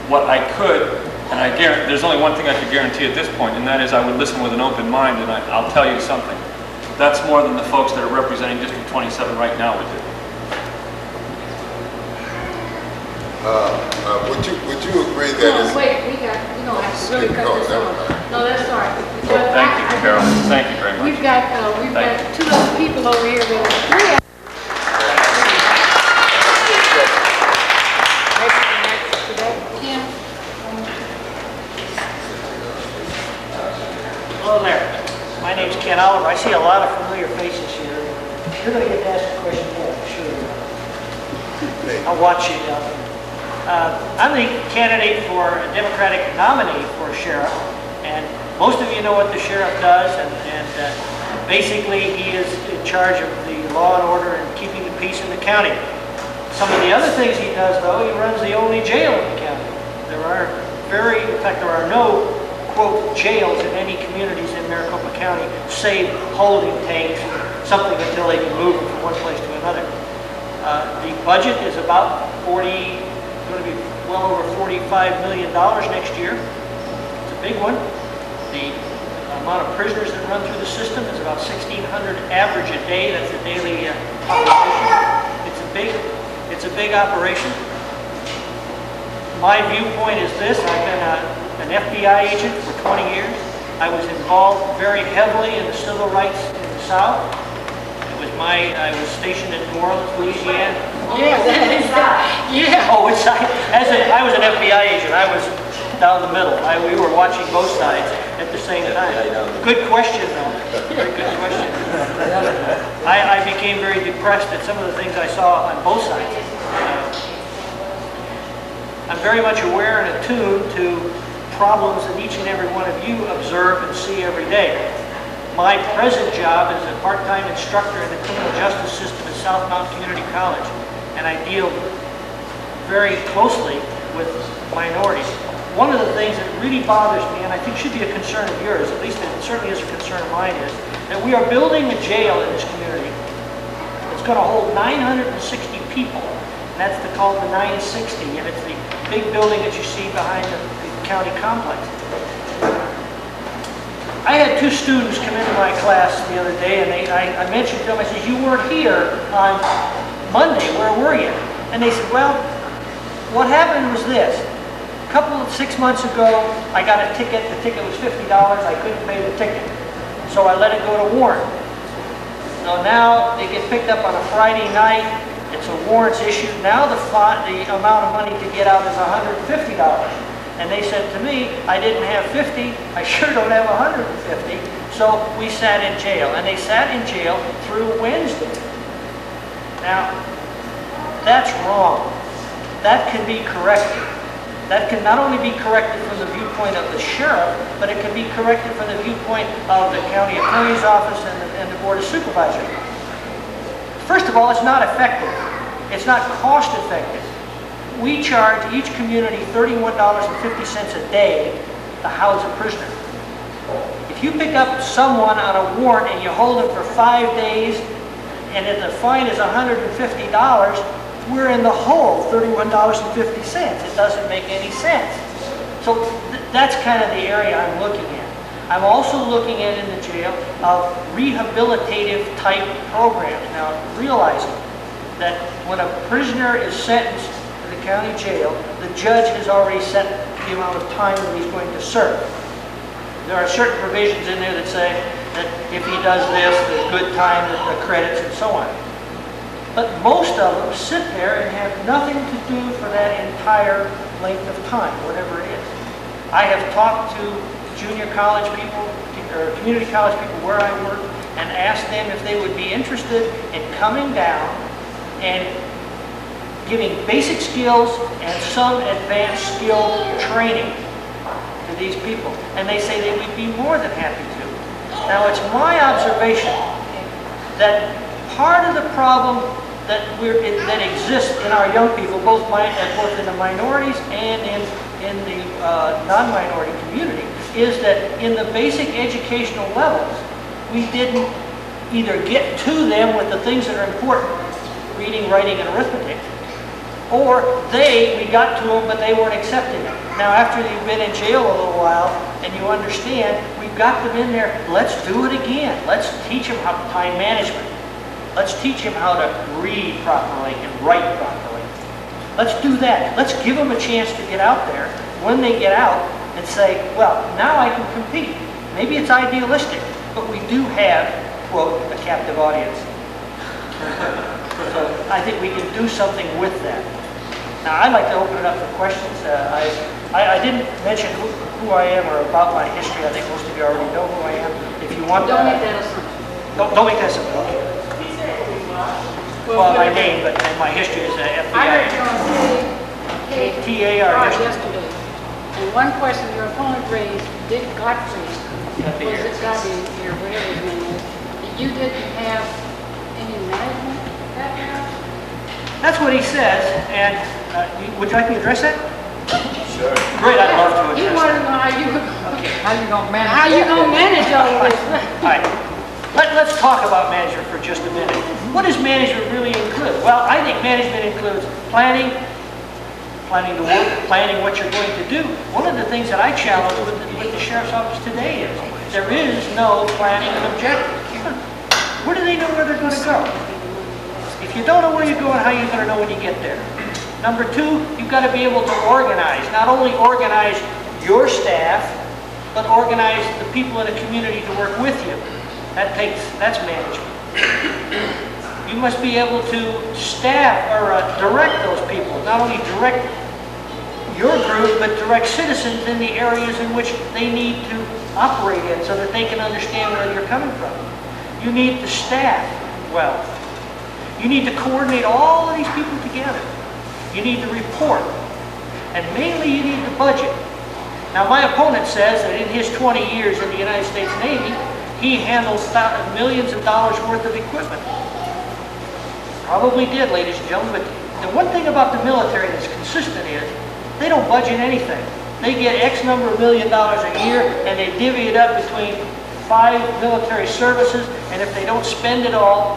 what I could, and I guarantee, there's only one thing I could guarantee at this point, and that is I would listen with an open mind, and I'll tell you something. That's more than the folks that are representing District 27 right now would do. Would you agree that no, it's... wait, we don't have to really cut this off. No, that's all right. Oh, thank you, Carol. Thank you very much. We've got two other people over here that are three. Kim. Hello there. My name's Ken Oliver. I see a lot of familiar faces here. You're going to get to ask a question more, I'm sure. I'll watch you down there. I'm the candidate for a Democratic nominee for sheriff, and most of you know what the sheriff does, and basically he is in charge of the law and order and keeping the peace in the county. Some of the other things he does, though, he runs the only jail in the county. In fact, there are no, quote, jails in any communities in Maricopa County, save holding tanks and something until they can move them from one place to another. The budget is about going to be well over $45 million next year. It's a big one. The amount of prisoners that run through the system is about 1,600 average a day. That's the daily population. It's a big operation. My viewpoint is this: I've been an FBI agent for 20 years. I was involved very heavily in the civil rights in the South. I was stationed in New Orleans, Louisiana. Yeah, yeah. Oh, which side? I was an FBI agent. I was down the middle. We were watching both sides at the same time. Good question, though. Very good question. I became very depressed at some of the things I saw on both sides. I'm very much aware and attuned to problems that each and every one of you observe and see every day. my present job is a part-time instructor in the criminal justice system at South Mountain Community College, and I deal very closely with minorities. One of the things that really bothers me, and I think should be a concern of yours, at least it certainly is a concern of mine, is that we are building a jail in this community. It's going to hold 960 people, and that's called the 960, and it's the big building that you see behind the county complex. I had two students come into my class the other day, and I mentioned to them, I said, you weren't here on Monday, where were you? And they said, well, what happened was this. 6 months ago, I got a ticket. The ticket was $50. I couldn't pay the ticket. So I let it go to warrant. So now they get picked up on a Friday night. It's a warrants issued. Now the amount of money to get out is $150. And they said to me, I didn't have 50. I sure don't have 150. So we sat in jail. And they sat in jail through Wednesday. Now, that's wrong. That can be corrected. That can not only be corrected from the viewpoint of the sheriff, but it can be corrected from the viewpoint of the county attorney's office and the board of supervisors. First of all, it's not effective. It's not cost effective. We charge each community $31.50 a day to house a prisoner. If you pick up someone on a warrant and you hold them for 5 days, and if the fine is $150, we're in the hole, $31.50. It doesn't make any sense. So that's kind of the area I'm looking at. I'm also looking at in the jail of rehabilitative type programs. Now, realizing that when a prisoner is sentenced to the county jail, the judge has already set the amount of time that he's going to serve. There are certain provisions in there that say that if he does this, there's good time, the credits, and so on. But most of them sit there and have nothing to do for that entire length of time, whatever it is. I have talked to junior college people, or community college people where I work, and asked them if they would be interested in coming down and giving basic skills and some advanced skill training to these people. And they say they would be more than happy to. Now, it's my observation that part of the problem that exists in our young people, both in the minorities and in the non-minority community, is that in the basic educational levels, we didn't either get to them with the things that are important, reading, writing, and arithmetic, or we got to them, but they weren't accepting them. Now, after you've been in jail a little while, and you understand, we've got them in there, let's do it again. Let's teach them how time management. Let's teach them how to read properly and write properly. Let's do that. Let's give them a chance to get out there when they get out and say, well, now I can compete. Maybe it's idealistic, but we do have, quote, a captive audience. So I think we can do something with that. Now, I'd like to open it up for questions. I didn't mention who I am or about my history. I think most of you already know who I am. If you want Don't make that assumption. Don't make that assumption. Okay. Well, my name, but my history is FBI. I heard you on TAR yesterday. And one question your opponent raised, Dick Godfrey, was it Godfrey or whatever his name is, that you didn't have any management background? That's what he says, and would you like me to address that? Sure. Great, I'd love to address He that. wanted to know how you gonna manage how you gonna manage all of this. All right. Let's talk about management for just a minute. What does management really include? Well, I think management includes planning the work, planning what you're going to do. One of the things that I challenge with the sheriff's office today is there is no planning and objective. Where do they know where they're going to go? If you don't know where you're going, how are you going to know when you get there? Number two, you've got to be able to organize. Not only organize your staff, but organize the people in the community to work with you. That's management. You must be able to staff or direct those people, not only direct your group, but direct citizens in the areas in which they need to operate in so that they can understand where you're coming from. You need to staff well. You need to coordinate all of these people together. You need to report. And mainly you need the budget. Now, my opponent says that in his 20 years in the United States Navy, he handles millions of dollars worth of equipment. Probably did, ladies and gentlemen, but the one thing about the military that's consistent is they don't budget anything. They get X number of $1 million a year, and they divvy it up between 5 military services, and if they don't spend it all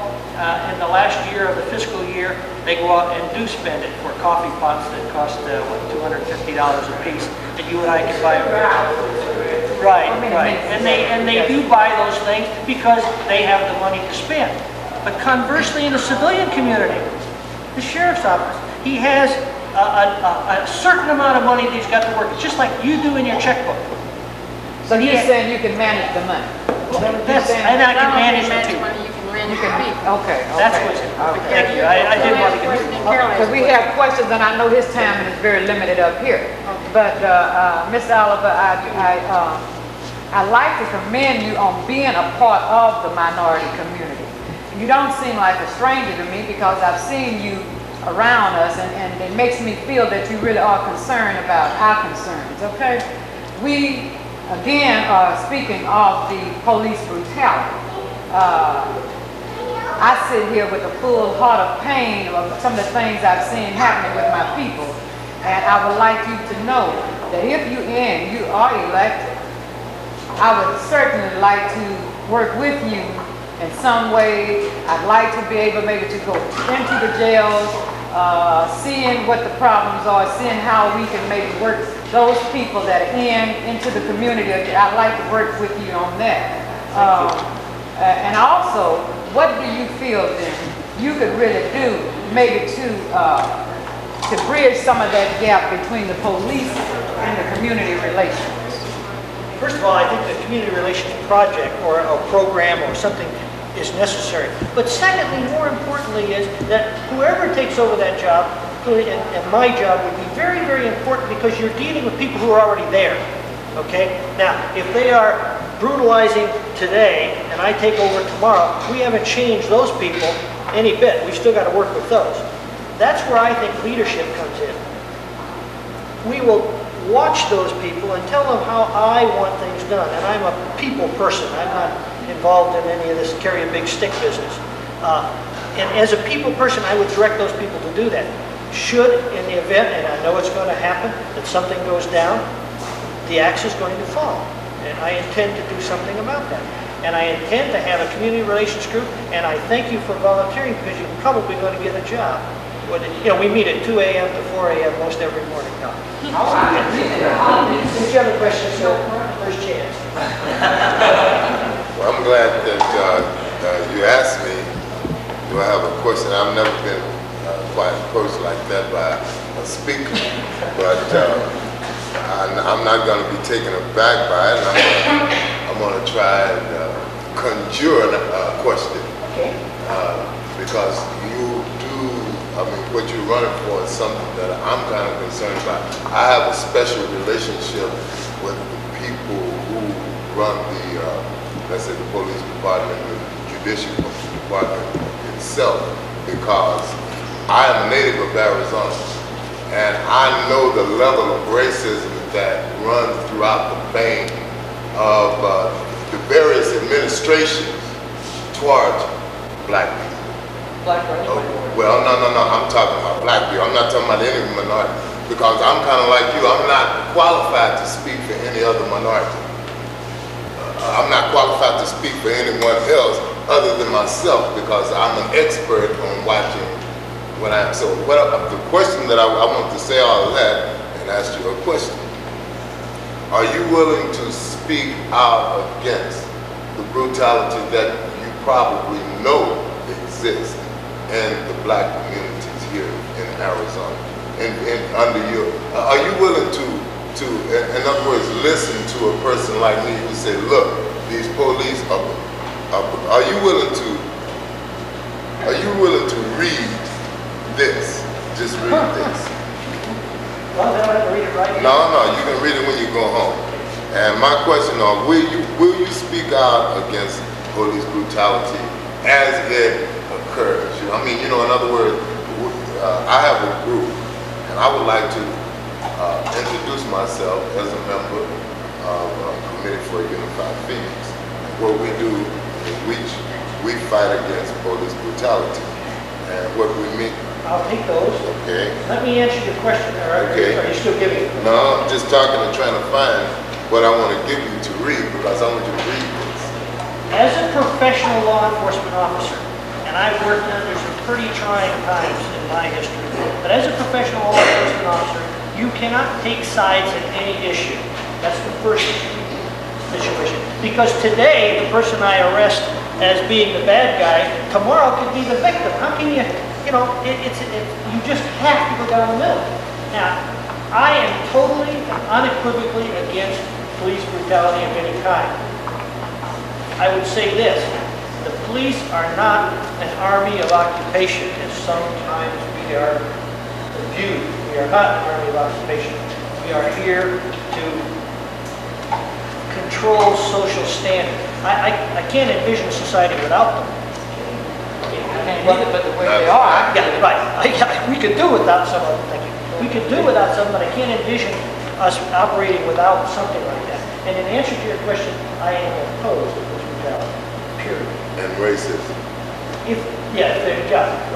in the last year of the fiscal year, they go out and do spend it for coffee pots that cost, $250 a piece, that you and I can buy. Right, right. And they do buy those things because they have the money to spend. But conversely, in the civilian community, the sheriff's office, he has a certain amount of money that he's got to work. It's just like you do in your checkbook. So you're saying you can manage the money? And I can manage it too. You can be, okay. That's what's it. Thank you. I did want to get because we have questions, and I know his time is very limited up here. But Mr. Oliver, I like to commend you on being a part of the minority community. You don't seem like a stranger to me because I've seen you around us, and it makes me feel that you really are concerned about our concerns, okay? We, again, are speaking of the police brutality. I sit here with a full heart of pain of some of the things I've seen happening with my people, and I would like you to know that if you are elected, I would certainly like to work with you in some way. I'd like to be able maybe to go into the jails, seeing what the problems are, seeing how we can maybe work those people that are into the community. I'd like to work with you on that. And also, what do you feel then you could really do maybe to bridge some of that gap between the police and the community relations? First of all, I think the community relations project or a program or something is necessary. But secondly, more importantly, is that whoever takes over that job, and my job would be very, very important because you're dealing with people who are already there. Okay? Now, if they are brutalizing today and I take over tomorrow, we haven't changed those people any bit. We've still got to work with those. That's where I think leadership comes in. We will watch those people and tell them how I want things done. And I'm a people person. I'm not involved in any of this carry a big stick business. And as a people person, I would direct those people to do that. Should, in the event, and I know it's going to happen, that something goes down, the axe is going to fall. And I intend to do something about that. And I intend to have a community relations group, and I thank you for volunteering because you're probably going to get a job. We meet at 2 a.m. to 4 a.m. most every morning. No. If you have a question, sir, first chance. Well, I'm glad that you asked me, do I have a question? I've never been quite approached like that by a speaker, but I'm not going to be taken aback by it. I'm going to try and conjure a question. Okay. Because what you're running for is something that I'm kind of concerned about. I have a special relationship with the people who run the, let's say, the police department, the judicial department itself, because I am a native of Arizona, and I know the level of racism that runs throughout the vein of the various administrations towards black people. Black rights. Well, no, I'm talking about black people. I'm not talking about any minority, because I'm kind of like you. I'm not qualified to speak for any other minority. I'm not qualified to speak for anyone else other than myself, because I'm an expert on watching what I'm. So the question that I want to say all of that and ask you a question. Are you willing to speak out against the brutality that you probably know exists in the black communities here in Arizona? And under your, are you willing to, in other words, listen to a person like me who say, look, these police are you willing to read this? Just read this. Well, I don't have to read it right here. No, you can read it when you go home. And my question is, will you speak out against police brutality as it occurs? I mean, in other words, I have a group, and I would like to introduce myself as a member of a Committee for a Unified Phoenix. what we do, we fight against police brutality. And what we mean. I'll take those. Okay. Let me answer your question, all right? Okay. Are you still giving it? No, I'm just talking and trying to find what I want to give you to read, because I want you to read this. As a professional law enforcement officer, and I've worked under some pretty trying times in my history, but as a professional law enforcement officer, you cannot take sides in any issue. That's the first situation. Because today, the person I arrest as being the bad guy, tomorrow could be the victim. How can you, you just have to go down the middle. Now, I am totally and unequivocally against police brutality of any kind. I would say this, the police are not an army of occupation, as sometimes we are viewed. We are not an army of occupation. We are here to control social standards. I can't envision a society without them. But the way they are. Yeah, right. We could do without some of them. Thank you. We could do without some, but I can't envision us operating without something like that. And in answer to your question, I am opposed to police brutality. Period. And racism.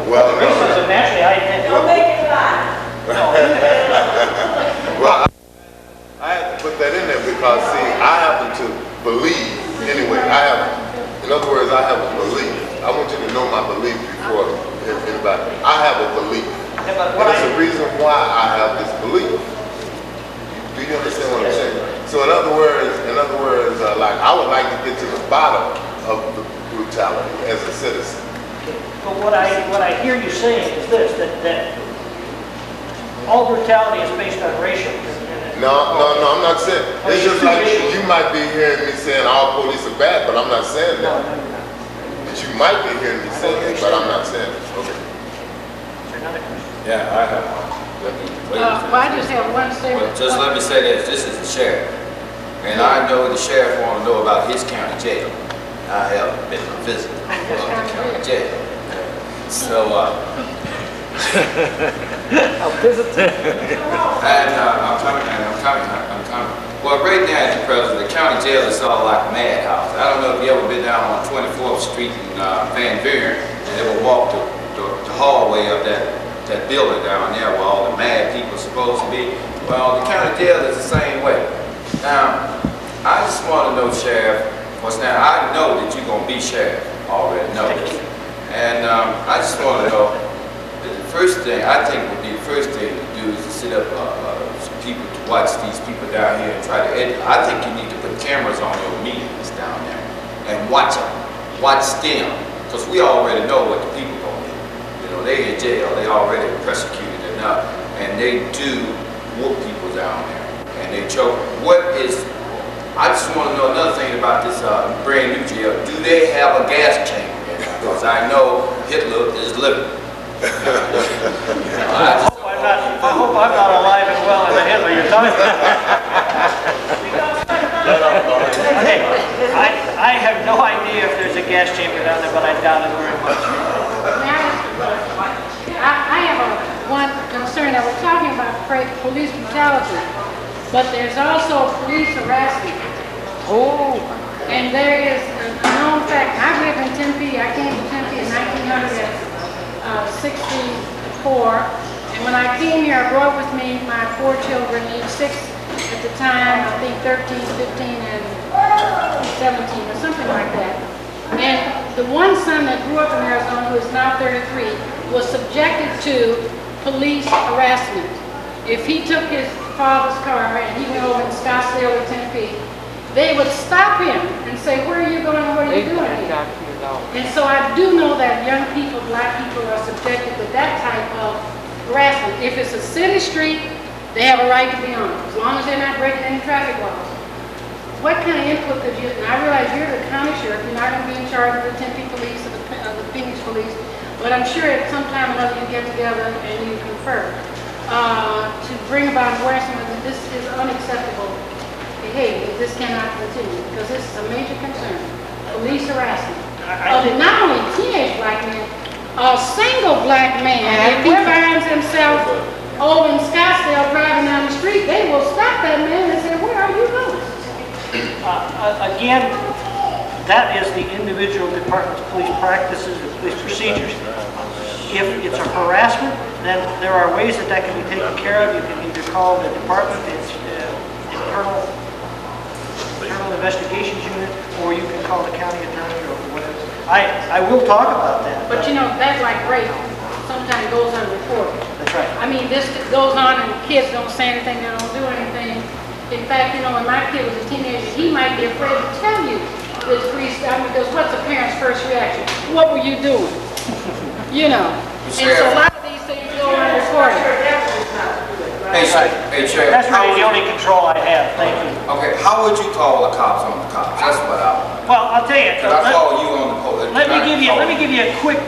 Well, racism, naturally, I intend to. Don't make it lie. Well, I have to put that in there because, see, I happen to believe, anyway, in other words, I have a belief. I want you to know my belief before anybody. I have a belief. And it's the reason why I have this belief. Do you understand what I'm saying? So in other words, like, I would like to get to the bottom of the brutality as a citizen. But what I hear you saying is this, that all brutality is based on racial. No, I'm not saying. It's just like you might be hearing me saying all police are bad, but I'm not saying that. But you might be hearing me saying it, but I'm not saying it. Okay. Yeah, I have one. Well, I just have one statement. Well, just let me say this. This is the sheriff. And I know the sheriff want to know about his county jail. I have been a visitor of the county jail. So, A visitor. and I'm coming. Well, right now at the present, the county jail is all like a madhouse. I don't know if you ever been down on 24th Street in Van Buren and ever walked the hallway of that building down there where all the mad people are supposed to be. Well, the county jail is the same way. Now, I just want to know, Sheriff, because now I know that you're going to be Sheriff, already know this. And I just want to know, the first thing, I think would be the first thing to do is to set up some people to watch these people down here and try to edit. I think you need to put cameras on your meetings down there and watch them, watch them, because we already know what the people going to do. You know, they in jail, they already persecuted enough, and they do whoop people down there, and they choke. I just want to know another thing about this brand new jail. Do they have a gas chamber? Because I know Hitler is living. I hope I'm not alive and well in the Hitler you're talking about. Okay, I have no idea if there's a gas chamber down there, but I doubt it very much. I have one concern that we're talking about police brutality, but there's also police harassment. Oh. And there is a known fact. I live in Tempe. I came to Tempe in 1964. And when I came here, I brought with me my 4 children, age 6 at the time, I think 13, 15, and 17, or something like that. And the one son that grew up in Arizona, who is now 33, was subjected to police harassment. If he took his father's car and he went over in Scottsdale or Tempe, they would stop him and say, "Where are you going? What are you doing here?" And so I do know that young people, black people, are subjected to that type of harassment. If it's a city street, they have a right to be on it, as long as they're not breaking any traffic laws. What kind of input could you, and I realize you're the county sheriff, you're not going to be in charge of the Tempe police or the Phoenix police, but I'm sure at some time or another you get together and you confer to bring about harassment, that this is unacceptable behavior. This cannot continue, because this is a major concern. Police harassment of not only teenage black men, a single black man, if he finds himself over in Scottsdale driving down the street, they will stop that man and say, "Where are you going?" Again, That is the individual department's police practices and police procedures. If it's a harassment, then there are ways that that can be taken care of. You can either call the department, its internal investigations unit, or you can call the county attorney or whatever. I will talk about that. But you know, that's like rape. Sometimes goes unreported. That's right. I mean, this goes on and kids don't say anything, they don't do anything. In fact, you know, when my kid was a teenager, he might be afraid to tell you this freestyle because what's a parent's first reaction? What were you doing? You know. And so a lot of these things go unreported. Hey, Sheriff. That's really the only control I have. Thank you. Okay, how would you call the cops on the cops? That's what I. Well, I'll tell you. Could I call you on the police? Let me give you a quick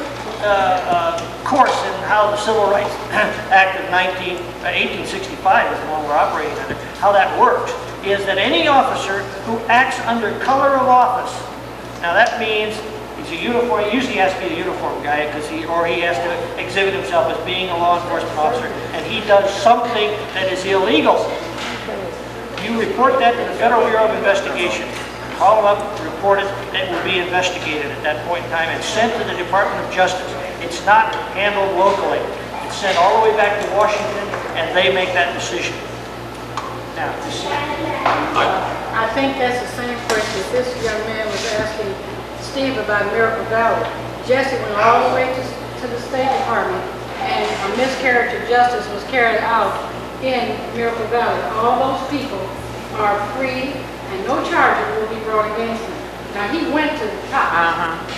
course in how the Civil Rights Act of 1865 is the one we're operating under. How that works is that any officer who acts under color of office, now that means he's a uniform. He usually has to be a uniform guy because he has to exhibit himself as being a law enforcement officer, and he does something that is illegal. You report that to the Federal Bureau of Investigation. Call them up, report it. It will be investigated at that point in time and sent to the Department of Justice. It's not handled locally. It's sent all the way back to Washington, and they make that decision. Now, I think that's the same question this young man was asking Steve about Miracle Valley. Jesse went all the way to the State Department, and a miscarriage of justice was carried out in Miracle Valley. All those people are free, and no charges will be brought against them. Now, he went to the top.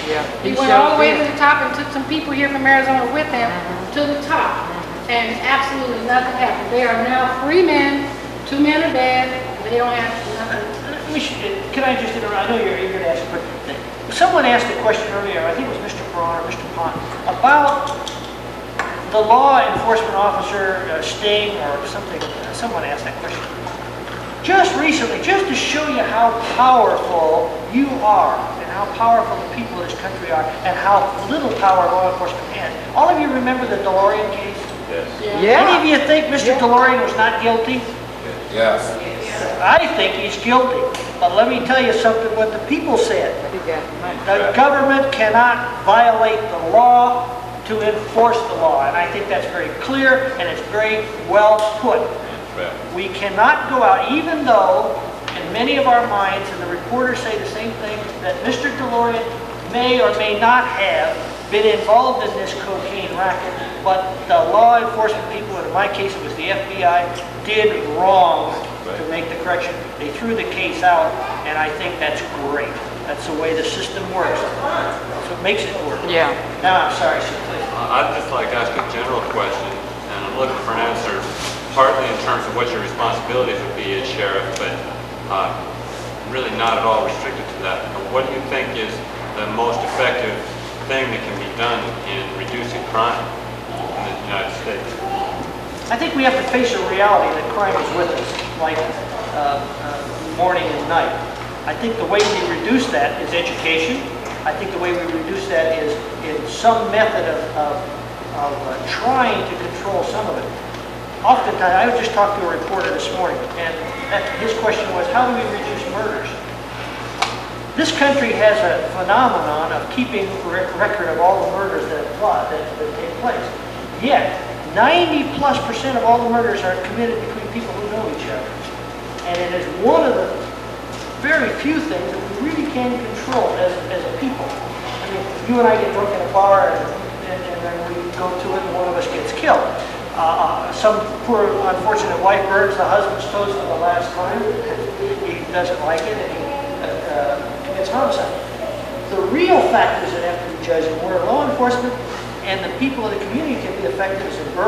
Yeah. He went all the way to the top and took some people here from Arizona with him to the top, and absolutely nothing happened. They are now free men. 2 men are dead. They don't have nothing. Can I just interrupt? I know you're eager to ask, but someone asked a question earlier, I think it was Mr. Braun or Mr. Pont, about the law enforcement officer sting or something. Someone asked that question. Just recently, just to show you how powerful you are and how powerful the people of this country are and how little power law enforcement has. All of you remember the DeLorean case? Yes. Yeah. Any of you think Mr. DeLorean was not guilty? Yes. I think he's guilty. But let me tell you something what the people said. The government cannot violate the law to enforce the law. And I think that's very clear and it's very well put. We cannot go out, even though in many of our minds, and the reporters say the same thing, that Mr. DeLorean may or may not have been involved in this cocaine racket, but the law enforcement people, and in my case it was the FBI, did wrong to make the correction. They threw the case out, and I think that's great. That's the way the system works. That's what makes it work. Yeah. Now, I'm sorry, sir, please. I'd just like to ask a general question, and I'm looking for an answer partly in terms of what your responsibilities would be as sheriff, but really not at all restricted to that. What do you think is the most effective thing that can be done in reducing crime in the United States? I think we have to face a reality that crime is with us, like morning and night. I think the way we reduce that is education. I think the way we reduce that is in some method of trying to control some of it. Oftentimes, I just talked to a reporter this morning, and his question was, how do we reduce murders? This country has a phenomenon of keeping record of all the murders that take place. Yet, 90+% of all the murders are committed between people who know each other. And it is one of the very few things that we really can control as a people. I mean, you and I get drunk in a bar and then we go to it and one of us gets killed. Some poor unfortunate wife burns the husband's toast for the last time. He doesn't like it and he commits homicide. The real factors that have to be judged and where law enforcement and the people of the community can be effective is in burglary.